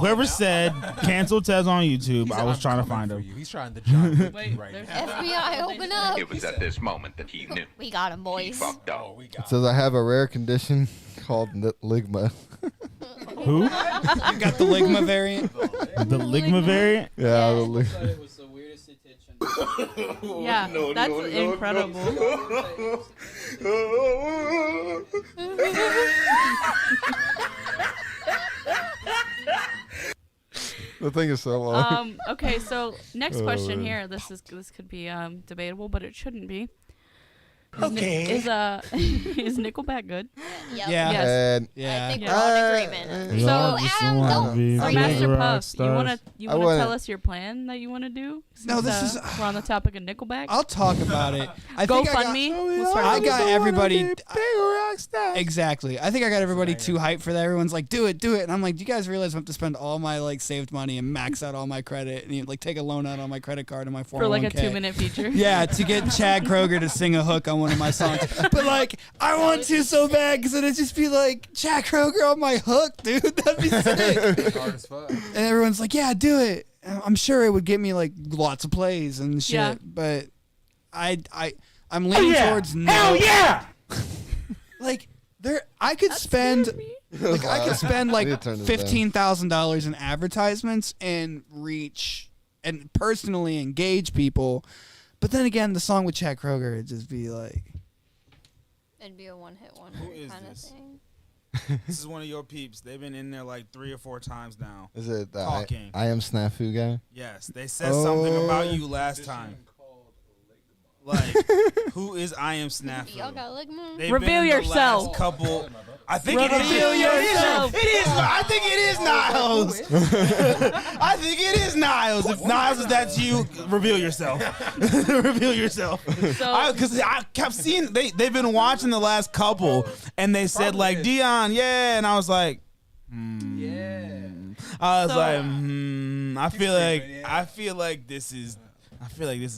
Whoever now. said cancel Tez on YouTube, He said, I was "I'm trying to coming find for him. you." He's trying to John Wick Wait, you right there's now. FBI, open up. It was at this moment that he knew. We got him, He boys. fucked up. Oh, we It got. says I have a rare condition called ligma. Who? You got the Ligma variant. The Ligma variant? Yeah, the I thought it was the weirdest attention. Yeah, that's incredible. The thing is so long. Okay, so next Oh, question man. here. This could be debatable, but it shouldn't be. Okay. Is is Nickelback good? Yep. Yeah. Yes. And Yeah. I think we're all in agreement. So, Adam, don't So freak Master out. Puff, you wanna I wanna- tell us your plan that you wanna do? No, Since, this is- we're on the topic of Nickelback. I'll talk about it. I think I got- GoFundMe. We'll start I with got GoFundMe. everybody. Exactly. I think I got everybody too hyped for that. Everyone's like, "Do it." And I'm like, "Do you guys realize I have to spend all my like saved money and max out all my credit and like take a loan out on my credit card and my 401k for like a 2-minute feature. Yeah, to get Chad Kroger to sing a hook on one of my songs. But like, I want to so bad because it'd just be like Chad Kroger on my hook, dude. That'd be sick. Hard as fuck. And everyone's like, "Yeah, do it." And I'm sure it would get me like lots of plays and shit. Yeah. But I'm leaning towards no. Hell yeah! Like I could spend like I could spend like We need to turn this down. $15,000 in advertisements and reach and personally engage people. But then again, the song with Chad Kroger would just be like, It'd be a one-hit wonder is kind of this? thing. This is one of your peeps. They've been in there like 3 or 4 times now. Is it the Talking. I am Snafu guy? Yes, they said something about you last time. Like, who is I am Snafu? Y'all got ligma? They've Reveal been the yourself. last couple. I think Reveal yourself. It is. I think it is Niles. I think it is Niles. If Niles is that you, reveal yourself. Reveal yourself. Because I kept seeing they've been watching the last couple, and they said like Dion, yeah, and I was like, Yeah. I was So- like, I feel like this is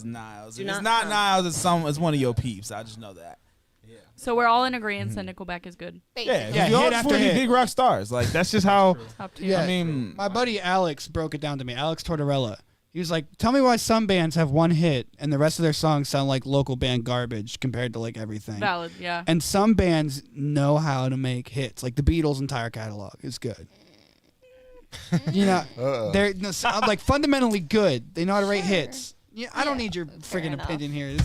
Niles. If it's not Niles, it's one of your peeps. I just know that. So we're all in agreement that Nickelback is good. Yeah, Yeah, you all hit just after want to be hit. big rock stars. Like that's just how. Top tier. yeah. I mean, my buddy Alex broke it down to me. Alex Tortorella. He was like, "Tell me why some bands have one hit and the rest of their songs sound like local band garbage compared to like everything." Valid, yeah. And some bands know how to make hits. Like the Beatles' entire catalog is good. You know, Uh-oh. they're like fundamentally good. They know how to write Sure. hits. Yeah, I don't Yeah, need your fair friggin' enough. opinion here.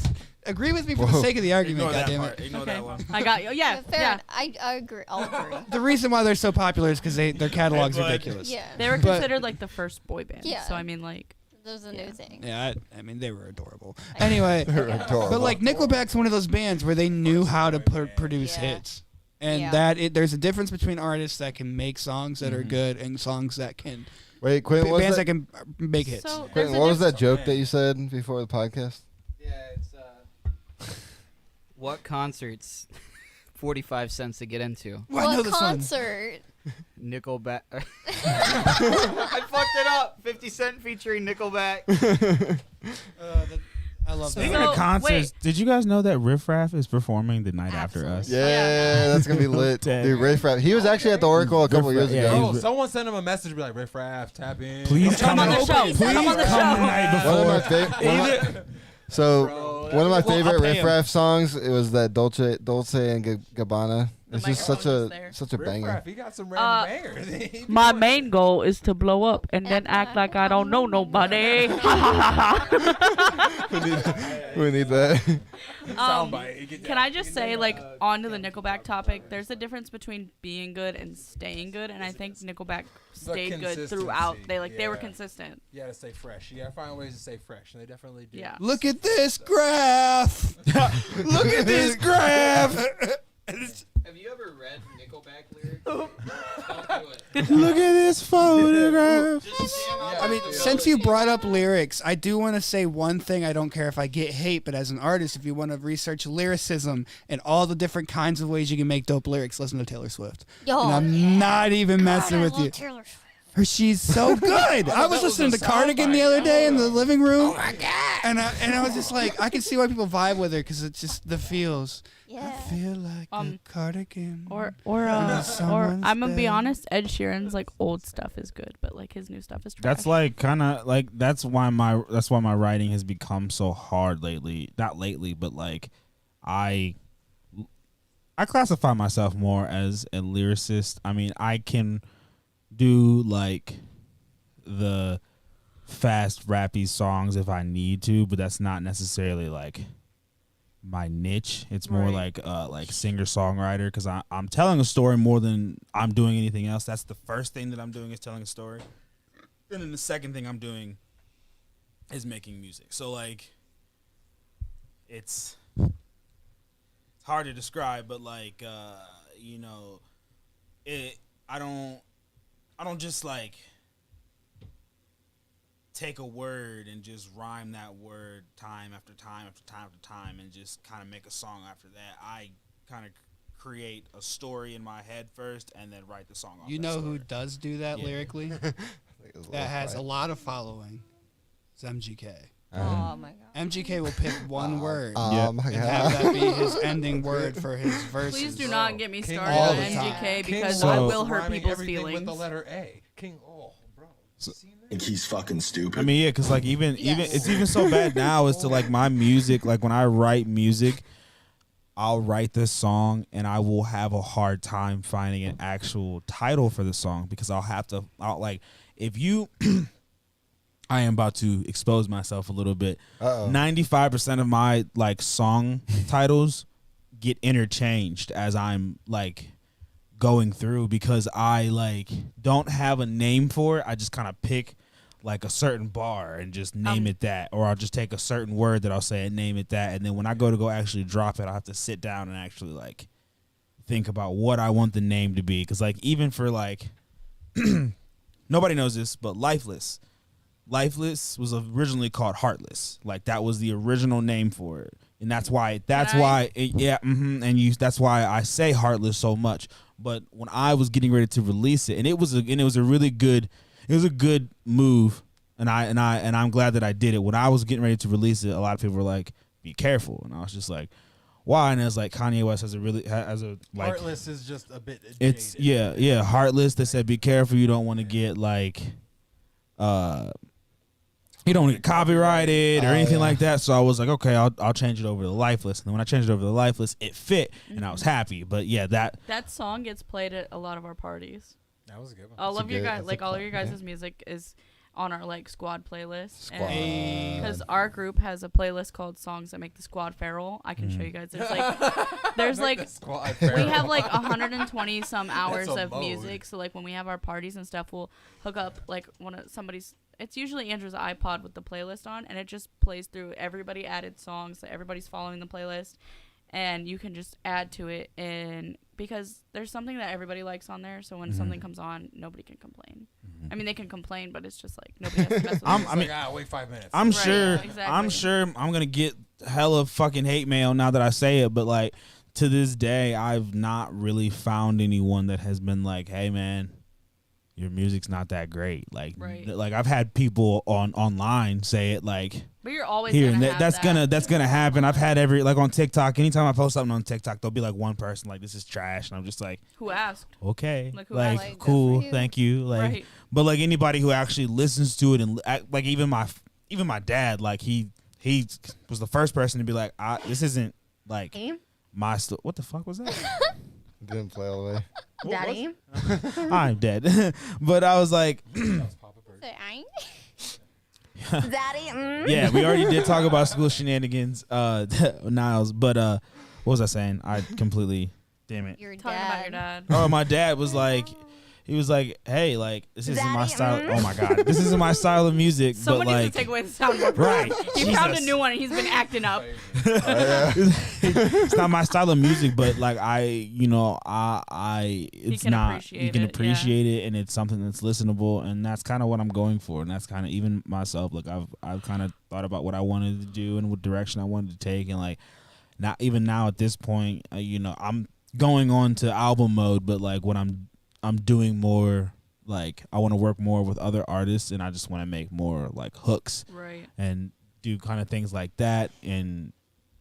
Agree with me for the Whoa. sake of the argument, ignore that goddammit. part. Ignore Okay, that one. I got you. Yeah, Fair. yeah. I agree. I'll agree. The reason why they're so popular is because their catalog's Hey, bud. ridiculous. Yeah. They were But- considered like the first boy band. Yeah. So I mean, like, Those are new things. Yeah, I mean they were adorable. Anyway, They're adorable. but like Nickelback's one of those bands where they knew how to produce Yeah. hits, and Yeah. there's a difference between artists that can make songs that are good and songs that can Wait, Quentin, bands that can make hits. so Quentin, there's a what was that difference- joke that you said before the podcast? Yeah, it's What concerts? 45 cents to get into. Well, I know What this one. concert? Nickelback. I fucked it up. 50 Cent featuring Nickelback. I love Speaking that. of concerts, did you guys know that Riff Raff is performing the night after us? Yeah, that's gonna be lit. Dude, Riff Raff. He was actually at the Oracle a couple years ago. Oh, someone sent him a message, be like, Riff Raff, tap in. Please come on the show. Please Come on the come show. the night before. One of my favorite Riff Raff songs, it was that Dolce and Gabbana. It's just such a Riff banger. Raff, he got some random bangers. My main goal is to blow up and then act like I don't know nobody. We need that. Can I just say, like, on to the Nickelback topic, there's a difference between being good and staying good, and I think Nickelback stayed good throughout. They were consistent. You gotta stay fresh. You gotta find ways to stay fresh, and they definitely do. Yeah. Look at this graph. Look at this graph. Have you ever read Nickleback lyrics? Don't do it. Look at this photograph. I mean, since you brought up lyrics, I do want to say one thing. I don't care if I get hate, but as an artist, if you want to research lyricism and all the different kinds of ways you can make dope lyrics, listen to Taylor Swift. Yo, and I'm not even messing with you. Taylor Swift. She's so good. I was listening to Cardigan the other day in the living room. Oh my God. And I was just like, I can see why people vibe with her because it's just the feels. Yeah. I feel like a cardigan. Or I'm gonna be honest, Ed Sheeran's like old stuff is good, but like his new stuff is trash. That's like kind of like that's why my writing has become so hard lately. Not lately, but like I classify myself more as a lyricist. I mean, I can do like the fast rappy songs if I need to, but that's not necessarily like my niche. It's more like singer songwriter because I'm telling a story more than I'm doing anything else. That's the first thing that I'm doing is telling a story, and then the second thing I'm doing is making music. So like it's hard to describe, but like I don't just like take a word and just rhyme that word time after time after time after time and just kind of make a song after that. I kind of create a story in my head first and then write the song off. You know who does do that lyrically? That has a lot of following. It's MGK. Oh my God. MGK will pick one word my and God. have that be his ending word for his verses. Please do not get me started all on the MGK time. because So- I will hurt Rhyming people's everything feelings. with the letter A. King, bro. think he's fucking stupid. I mean, yeah, because like even it's even so bad now as to like my music. Like when I write music, I'll write this song and I will have a hard time finding an actual title for the song because I'll like if you. I am about to expose myself a little bit. 95% of my like song titles get interchanged as I'm like going through because I like don't have a name for it. I just kind of pick like a certain bar and just name it that, or I'll just take a certain word that I'll say and name it that, and then when I go actually drop it, I have to sit down and actually like think about what I want the name to be. Because like even for like nobody knows this, but Lifeless was originally called Heartless. Like that was the original name for it, and that's why that's why I say Heartless so much. But when I was getting ready to release it, and it was a really good, move, and I'm glad that I did it. When I was getting ready to release it, a lot of people were like, "Be careful," and I was just like, "Why?" And it's like Kanye West has a like Heartless is just a bit. It's jaded. Heartless. They said, "Be careful, you don't want to get like." You don't want to get copyrighted or anything like that. So I was like, okay, I'll change it over to Lifeless. And then when I changed it over to Lifeless, it fit, and I was happy. But yeah, that song gets played at a lot of our parties. That was a good one. All of your guys, like all of your guys' music is on our like squad playlist. Because our group has a playlist called Songs That Make the Squad Feral. I can show you guys. There's like we have like 120 some hours of music. So like when we have our parties and stuff, we'll hook up like somebody's. It's usually Andrew's iPod with the playlist on, and it just plays through everybody added songs. So everybody's following the playlist, and you can just add to it. And because there's something that everybody likes on there, so when something comes on, nobody can complain. I mean, they can complain, but it's just like nobody has to mess with it. Wait 5 minutes. I'm sure. Exactly. I'm sure I'm gonna get hella fucking hate mail now that I say it. But like to this day, I've not really found anyone that has been like, "Hey, man, your music's not that great. Like, Right. like I've had people online say it like, But you're always here, gonna and have that. that's gonna happen. I've had like on TikTok. Anytime I post something on TikTok, there'll be like one person like, this is trash, and I'm just like, Who asked? okay, Like, who like, asked? Like, good cool, for you. thank you. Like, Right. but like anybody who actually listens to it and like even my dad, like he was the first person to be like, this isn't like my what the fuck was that? Didn't play all the way. Daddy. I'm dead. But I was like, Say, Daddy. yeah, we already did talk about school shenanigans, Niles. But what was I saying? I completely, damn it. Your Talking about your dad. Oh, my dad was like, he was like, hey, like this isn't my style. Oh my god, this isn't my style of music. Someone but needs like, to take away the soundboard. right? He found a Jesus. new one and he's been acting up. It's not my style of music, but like it's can not. appreciate You can it, appreciate it, and it's something that's listenable, and that's kind of what I'm going for, and that's kind of even myself. Like I've kind of thought about what I wanted to do and what direction I wanted to take, and like not even now at this point, I'm going on to album mode, but like what I'm doing more. Like I want to work more with other artists, and I just want to make more like hooks, Right. and do kind of things like that. And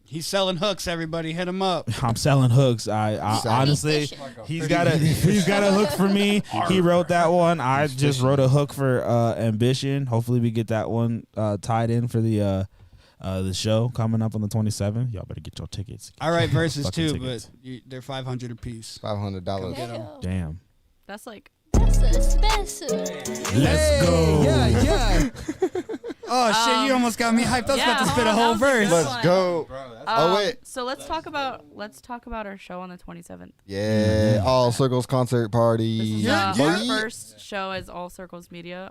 He's selling hooks. Everybody, hit him up. I'm selling hooks. I honestly, he's got a hook for me. He wrote that one. I just wrote a hook for Ambition. Hopefully, we get that one tied in for the show coming up on the 27th. Y'all better get your tickets. I write verses Fucking too, tickets. but they're $500 a piece. $500. Get 'em. Damn. That's like. Let's go. Yeah. Oh shit! You almost got me hyped. I was about to spit a whole verse. Let's go. Oh wait. So let's talk about our show on the 27th. Yeah. All Circles concert party. This is our Boy. first show as All Circles Media,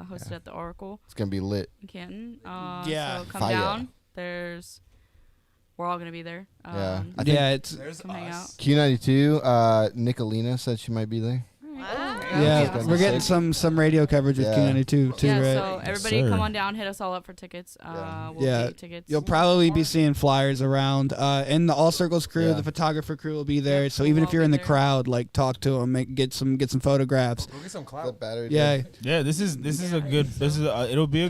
hosted at the Oracle It's gonna be lit. in Canton. Yeah. So come Fire. down. We're all gonna be there. Yeah. I think Yeah, it's Come hang out. Q92. Nicolina said she might be there. yeah. We're getting some radio coverage with Yeah. Q92 too, Yeah, right? so everybody sir. come on down, hit us all up for tickets. We'll Yeah. get you tickets. You'll probably be seeing flyers around, and the All Circles crew, Yeah. the photographer crew will be there. Yep, so we'll even all if you're be in the there. crowd, like talk to them, get some photographs. Go get some That clout. battery. Yeah, Yeah, this is a good. It'll be a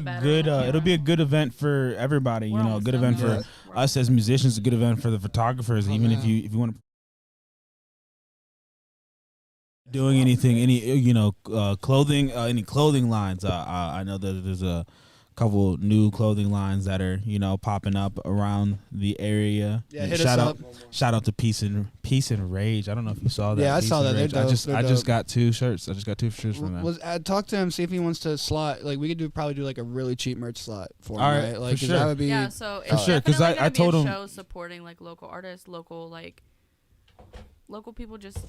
good event for everybody. We're You know, a almost good done. event for us as musicians, a good event for the photographers. Even if you want to doing anything, clothing, any clothing lines. I know that there's a couple new clothing lines that are popping up around the area. Yeah, hit us up. Shout out to Peace and Rage. I don't know if you saw that. Yeah, I Peace saw and that. They're Rage. dope. I They're just dope. got 2 shirts. I just got 2 shirts from them. Talk to him, see if he wants to slot. Like we could probably do like a really cheap merch slot for him, All right, right? Like for 'cause sure. that would be Yeah, so For it's sure, 'cause definitely I gonna told be a him- show supporting like local artists, local people just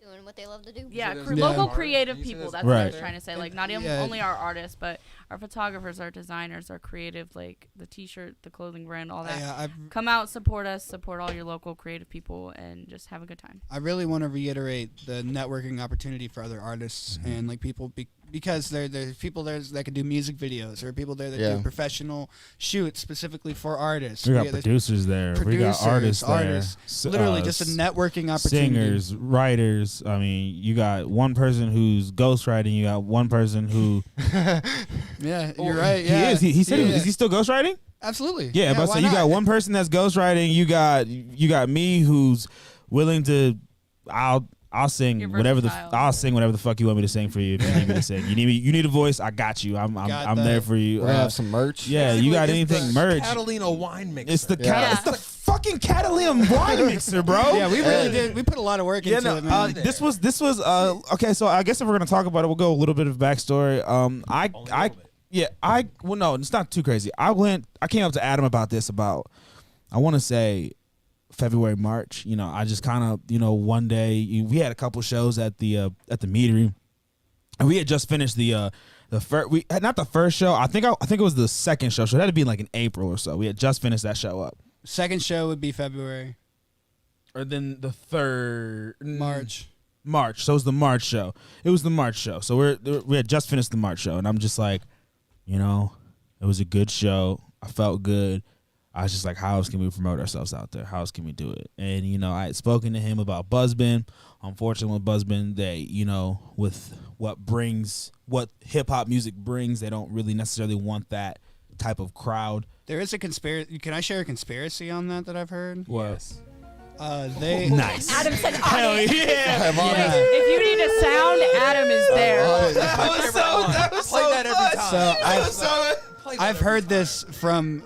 Doing what they love to do. yeah, there's local art. creative You see people. there's That's what I was Right. trying to say. Like not even Yeah. only our artists, but our photographers, our designers, our creative, like the T-shirt, the clothing brand, all that. Yeah, Come out, support us, support all your local creative people, and just have a good time. I really want to reiterate the networking opportunity for other artists and like people because there's people there that can do music videos. There are people there that Yeah. do professional shoots specifically for artists. We got there's producers there. We got artists there. Literally just a networking opportunity. Singers, writers. I mean, you got one person who's ghostwriting. You got one person who Yeah, you're right. Yeah, he is. He said, Yeah. Is he still ghostwriting? Absolutely. Yeah, but why so you not? got one person that's ghostwriting. You got me who's willing to. I'll sing You're whatever versatile. I'll sing whatever the fuck you want me to sing for you. If you need me to sing, you need a voice. I got you. I'm Got there that. for you. We're gonna have some merch. Yeah, you got anything merch? Catalina wine mixer. It's the Yeah. it's the fucking Catalina wine mixer, bro. Yeah, we really did. We put a lot of work Yeah, into no, it, man. this was okay. So I guess if we're gonna talk about it, we'll go a little bit of backstory. Well, no, it's not too crazy. I came up to Adam about this I want to say February, March. I just kind of one day we had a couple shows at the meetery, and we had just finished the first not the first show. I think it was the second show. So it had to be like in April or so. We had just finished that show up. Second show would be February, Or then the third March. So it was the March show. It was the March show. So we had just finished the March show, and I'm just like, it was a good show. I felt good. I was just like, how else can we promote ourselves out there? How else can we do it? And, you know, I had spoken to him about Buzzbin. Unfortunately, with Buzzbin, they, you know, with what hip hop music brings, they don't really necessarily want that type of crowd. There is a conspiracy. Can I share a conspiracy on that I've heard? What? They nice. Adam said, Hell yeah. If you need a sound, Adam is there. That was so every time. So I've heard this from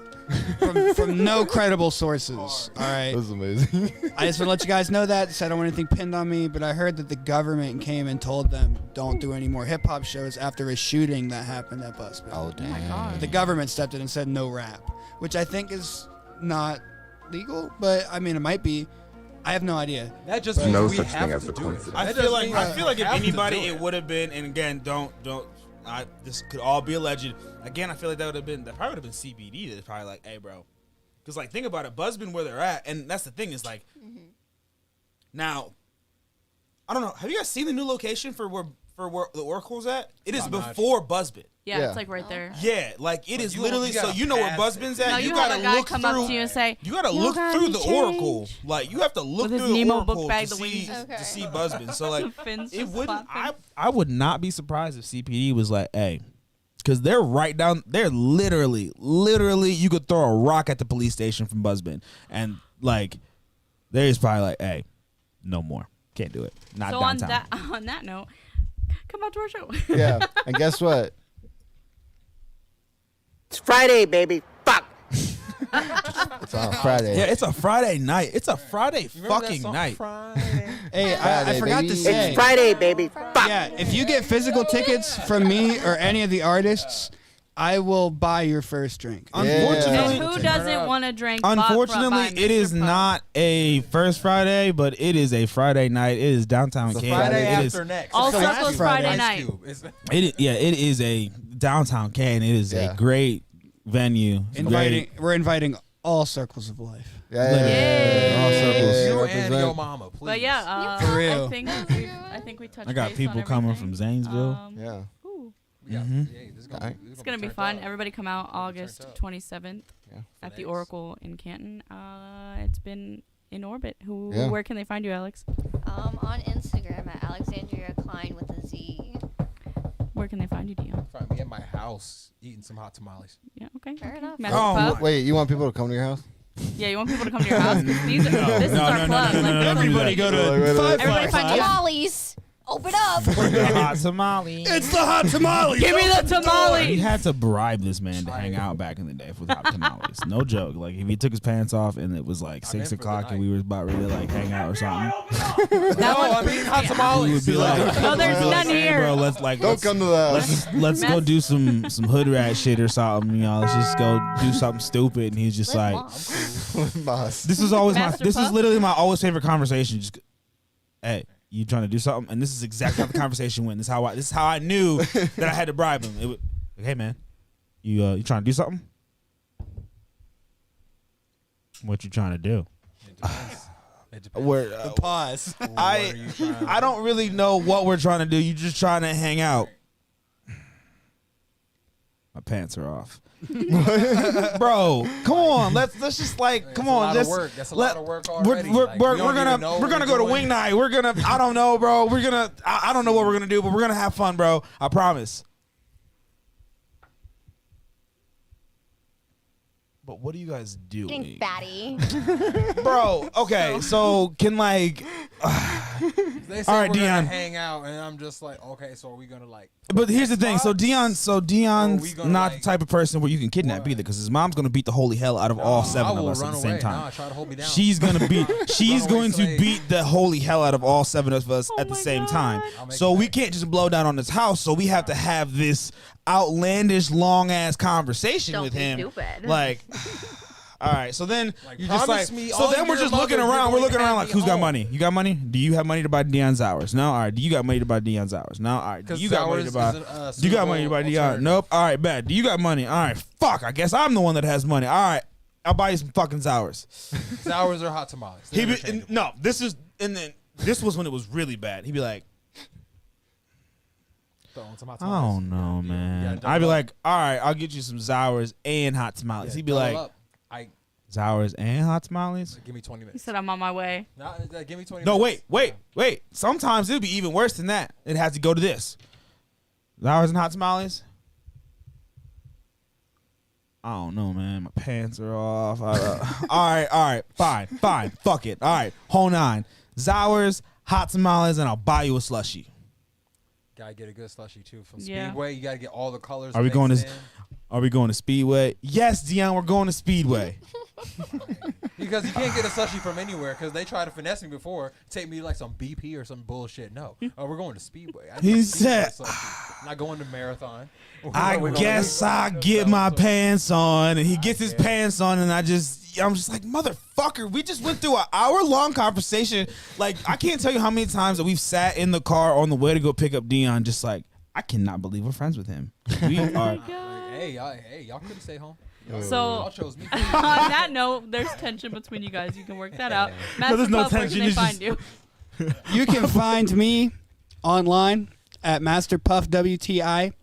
no credible sources. All right. That was amazing. I just want to let you guys know that. So I don't want anything pinned on me, but I heard that the government came and told them don't do any more hip hop shows after a shooting that happened at Buzzbin. Oh, damn. The government stepped in and said no rap, which I think is not legal, but I mean it might be. I have no idea. That just means No we such have thing as to a do coincidence. it. I That feel just like means if have to anybody, do it would have been. And again, this could all be alleged. Again, I feel like that probably would have been CBD. That's probably like, hey, bro, because like think about it, Buzzbin where they're at, and that's the thing is like, now, I don't know. Have you guys seen the new location for where the Oracle's at? It is before Buzzbin. Yeah, it's like right there. Yeah, like it is you literally. gotta So you know where pass Buzzbin's it. at. No, you you gotta have a guy look come through. up to you and say, You gotta "You look got through any the change?" Oracle. Like you have to look With his through the Nemo book Oracle bag, to the see wings. to see Buzzbin. So like Fins it just wouldn't. flapping. I would not be surprised if CPD was like, hey, because they're right down. They're literally. You could throw a rock at the police station from Buzzbin, and like, there's probably like, hey, no more. Can't do it. Not So downtown. on that note, come out to our show. Yeah. And guess what? It's Friday, baby. Fuck. It's on Friday. Yeah, it's a Friday night. It's a Friday fucking night. Hey, I Friday, forgot baby. to say. It's Friday, baby. Fuck. Yeah, if you get physical tickets from me or any of the artists, I will buy your first drink. Unfortunately, And who doesn't want to drink? bought by Unfortunately, it is Mr. Puff? not a first Friday, but it is a Friday night. It is downtown It's a Canton. Friday It is- after next. All It's the last Circles Friday. Friday Ice night. Cube. It's- it is a downtown Canton. It is Yeah. a great venue. We're inviting all circles of life. Yeah. All circles. You and Represent. your mama, please. But yeah, For real. I think we touched. I got base people on coming everything. from Zanesville. Yeah. Ooh. Yeah. Mhm. Yeah, this is Alright. It's gonna be turned fun. up. Everybody come out Gonna be August turned up. 27th Yeah. at the Nice. Oracle in Canton. It's been in orbit. Yeah. Where can they find you, Alex? on Instagram at Alexandria Klein with a Z. Where can they find you, Dion? Find me at my house eating some hot tamales. Yeah, okay. Fair enough. Master Oh, Puff? Wait, you want people to come to your house? Yeah, you want people to come to your house? This is No, our no, club. no, Like, no, no, Everybody go to Wait. Everybody find you. Tamales. Open up. Hot tamale. It's the hot tamale. Give me the We tamale. had to bribe this man to hang out back in the day with hot tamales. No joke. Like if he took his pants off and it was like I'm in 6 for the o'clock and night. we were about ready to like hang out or something, That one. I mean hot we tamales. would be like, No, there's we'd be like, none hey, here. bro, let's like Don't come to the house. let's go do some hood rat shit or something. You know, let's just go do something stupid. And he's just Live like, long. Boss. this is always Master this is Puff? literally my always favorite conversation. Just, hey, you trying to do something? And this is exactly how the conversation went. This is how I knew that I had to bribe him. It was, like, hey man, you trying to do something? What you trying to do? It depends. Where Pause. What are you trying to I don't really know what we're trying to do. You just trying to hang out. My pants are off. Bro, come on. Let's just like come That's a on. lot of Just work. That's a let- lot of work We're, already. we're, Like, we're, we we're don't even know gonna what go to doing. wing night. We're gonna I don't know, bro. We're gonna I don't know what we're gonna do, but we're gonna have fun, bro. I promise. But what are you guys doing? Getting fatty. Bro, okay, so can like They say all right, we're gonna Dion. hang out, and I'm just like, okay, so are we gonna like? But here's the thing. So Dion's we gonna, not like- the type of person where you can kidnap What? either, because his mom's gonna beat the holy hell out of all I seven of will us at run the same away. time. Nah, try to hold me down. She's gonna beat. She's Runaway going to slave. beat the holy hell out of all seven of us Oh at the my same God. time. I'll make So it we back. can't just blow down on this house. So we have to have this outlandish, long ass conversation Don't with be him. stupid. like. All right, so then Like, you're just promise like, me so all then we're year just looking mother, around. you're We're looking going to around have like, me who's got home. money? You got money? Do you have money to buy Dion's hours? No. All right. Do you got money to buy Dion's hours? No. All right. Do 'Cause you got money to Zowers buy? is a Do you got money to buy suitable Dion? alternative. Nope. All right, bet. Do you got money? All right. Fuck. I guess I'm the one that has money. All right. I'll buy you some fucking hours. Sours or hot tamales. They're He be, interchangeable. no. This is and then this was when it was really bad. He'd be like, Throw in some hot I tamales. don't know, man. double I'd be up. like, all right, I'll get you some Zowers and hot tamales. Yeah, He'd be double like, up. Sours and hot tamales. Give me 20 He minutes. said I'm on my way. Give me 20 No, minutes. wait. Sometimes it would be even worse than that. It has to go to this. Sours and hot tamales. I don't know, man. My pants are off. All right. Fine. Fuck it. All right. Whole 9. Sours, hot tamales, and I'll buy you a slushie. Gotta get a good slushie too from Yeah. Speedway. You gotta get all the colors. Are we going mixed to? in. Are we going to Speedway? Yes, Dion. We're going to Speedway. Because you can't get a slushie from anywhere because they tried to finesse me before. Take me like some BP or some bullshit. No, we're going to Speedway. I need He a Speedway said, slushie. I'm not going to Marathon. I guess I get my pants on, and he gets his pants on, and I'm just like, motherfucker, we just went through an hour-long conversation. Like, I can't tell you how many times that we've sat in the car on the way to go pick up Dion, just like, I cannot believe we're friends with him. We are. Hey, y'all couldn't stay home. So Y'all chose me. on that note, there's tension between you guys. You can work that out. Master there's no Puff, where tension, can they it's find just- you? You can find me online at MasterPuffWTI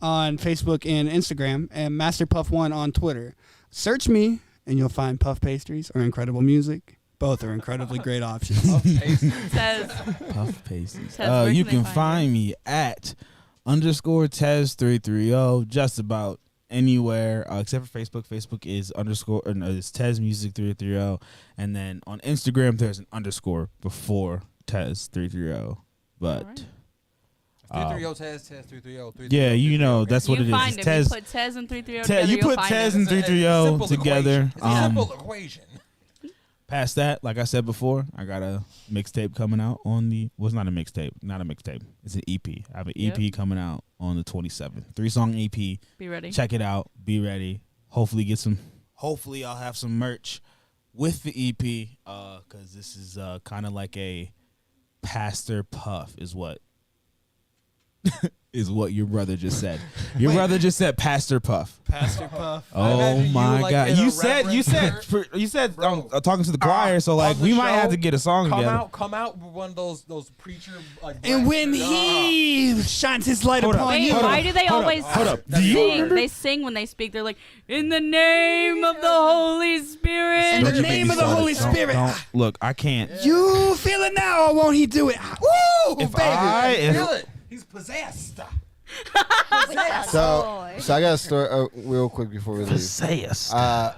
on Facebook and Instagram, and MasterPuff1 on Twitter. Search me, and you'll find Puff Pastries or Incredible Music. Both are incredibly great options. Says Puff Pastries. Tez, where You can they can find find me at _Tez330 just about anywhere except for Facebook. Facebook is it's Tez Music 330, and then on Instagram there's an underscore before Tez 330. But 330 Tez 330. yeah, you know that's what you it is. find It's him. Tez. You put Tez and 330 Te- together. you you'll put find Tez him. and 330 simple together. It's a simple equation. Past that, like I said before, I got a mixtape coming out on the. Well, it's not a mixtape. It's an EP. I have an EP coming out on the 27th. 3-song EP. Be ready. Check it out. Be ready. Hopefully I'll have some merch with the EP. Because this is kind of like a Pastor Puff is what your brother just said. Your brother just said Pastor Puff. Pastor Puff. Oh my God! You said talking to the choir, so like we might have to get a song together. Come out with one of those preacher. Like, And when he shines his light upon Wait, you. why do they always sing? They sing when they speak. They're like, in the name of the Holy Spirit. In the name of the Holy Spirit. Don't, look, I can't. You feel it now, or won't he do it? Woo, baby. He's possessed. So I got a story real quick before we leave. Possessed. I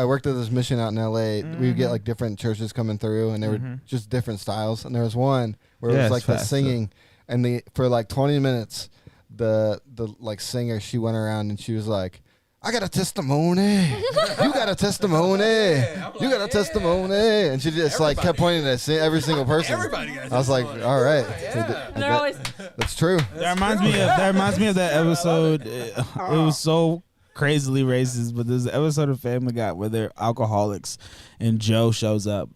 worked at this mission out in LA. We would get like different churches coming through, and they were just different styles. And there was one where it was like the singing, and for like 20 minutes, the like singer, she went around and she was like, I got a testimony. You got a testimony. You got a testimony. And she just like kept pointing at every single person. I was like, all right. They're always. That's true. That reminds me of that episode. It was so crazily racist, but there's an episode of Family Guy where they're alcoholics and Joe shows up.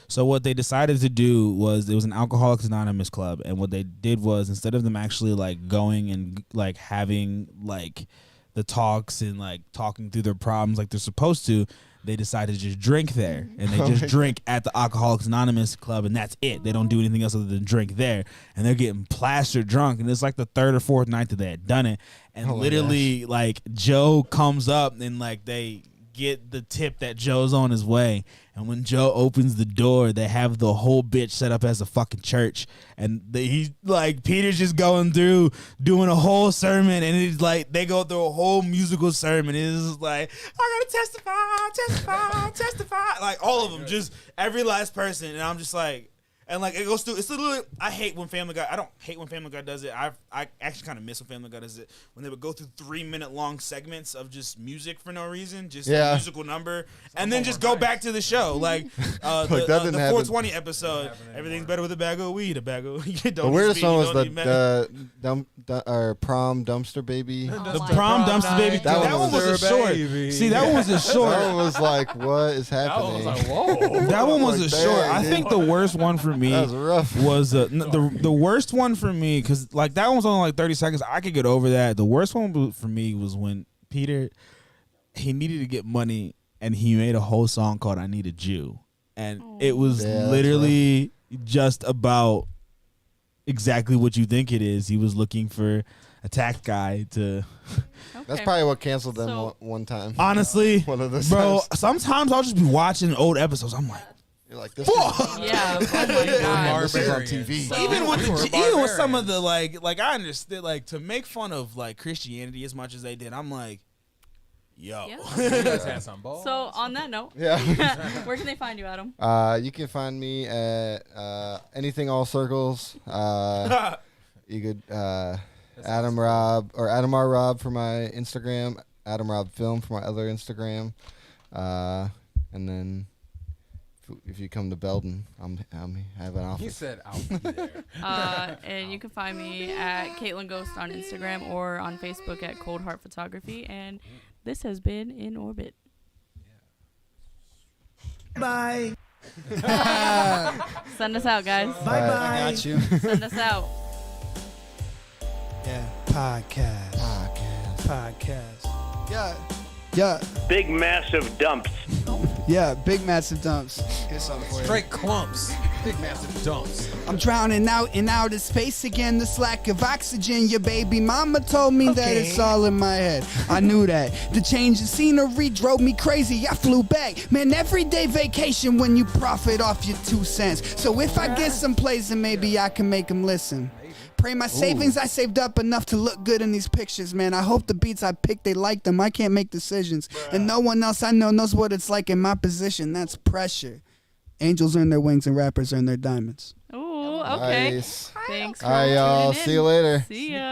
So what they decided to do was, it was an Alcoholics Anonymous club, and what they did was, instead of them actually like going and like having like the talks and like talking through their problems like they're supposed to, they decided to just drink there, and they just drink at the Alcoholics Anonymous club, and that's it. They don't do anything else other than drink there, and they're getting plastered drunk, and it's like the 3rd or 4th night that they had done it, and literally like Joe comes up and like they get the tip that Joe's on his way, and when Joe opens the door, they have the whole bitch set up as a fucking church, and he's like, Peter's just going through doing a whole sermon, and it's like they go through a whole musical sermon. It's just like, I gotta testify, like all of them, just every last person, and I'm just like. And like it goes through, it's literally. I hate when Family Guy. I don't hate when Family Guy does it. I actually kind of miss when Family Guy does it. When they would go through 3-minute long segments of just music for no reason, just a musical number, and then just go back to the show. Like the 420 episode. Everything's better with a bag of weed. A bag of the weirdest one was the prom dumpster baby. The prom dumpster baby. That one was a short. See, that one was a short. That one was like, what is happening? That one was a short. I think the worst one for me that was rough. Was the worst one for me, because like that one was only like 30 seconds. I could get over that. The worst one for me was when Peter, he needed to get money, and he made a whole song called "I Need a Jew," and it was literally just about exactly what you think it is. He was looking for attack guy to. That's probably what canceled them So- one time. Honestly, one of those bro. times. Sometimes I'll just be watching old episodes. I'm like, You're like this. Yeah. Oh my god. This is on TV. So- even with we were even with some of barbarians. the like I understood like to make fun of like Christianity as much as they did. I'm like, yo. Yeah. You guys had some balls. So on that note, Yeah. where can they find you, Adam? You can find me at anything all circles. You could Adam Rob or Adam R Rob for my Instagram. Adam Rob Film for my other Instagram. And then if you come to Belden, I'm have an office. He said I'll be there. And you can find me at Caitlin Ghost on Instagram or on Facebook at Cold Heart Photography. And this has been In Orbit. Bye. Send us out, guys. Bye bye. I got you. Send us out. Yeah. Podcast. Yeah. Yeah. Big massive dumps. Yeah. Big massive dumps. Here's something for you. Straight clumps. Big massive dumps. I'm drowning out in outer space again. This lack of oxygen. Your baby mama told me that it's all in my head. I knew that. The change in scenery drove me crazy. I flew back. Man, everyday vacation when you profit off your 2 cents. So if I get someplace and maybe I can make them listen. Pray my savings, I saved up enough to look good in these pictures, man. I hope the beats I picked, they like them. I can't make decisions. And no one else I know knows what it's like in my position. That's pressure. Angels earn their wings and rappers earn their diamonds. Ooh, okay. Nice. Thanks for All right, y'all. tuning in. See you later. See ya.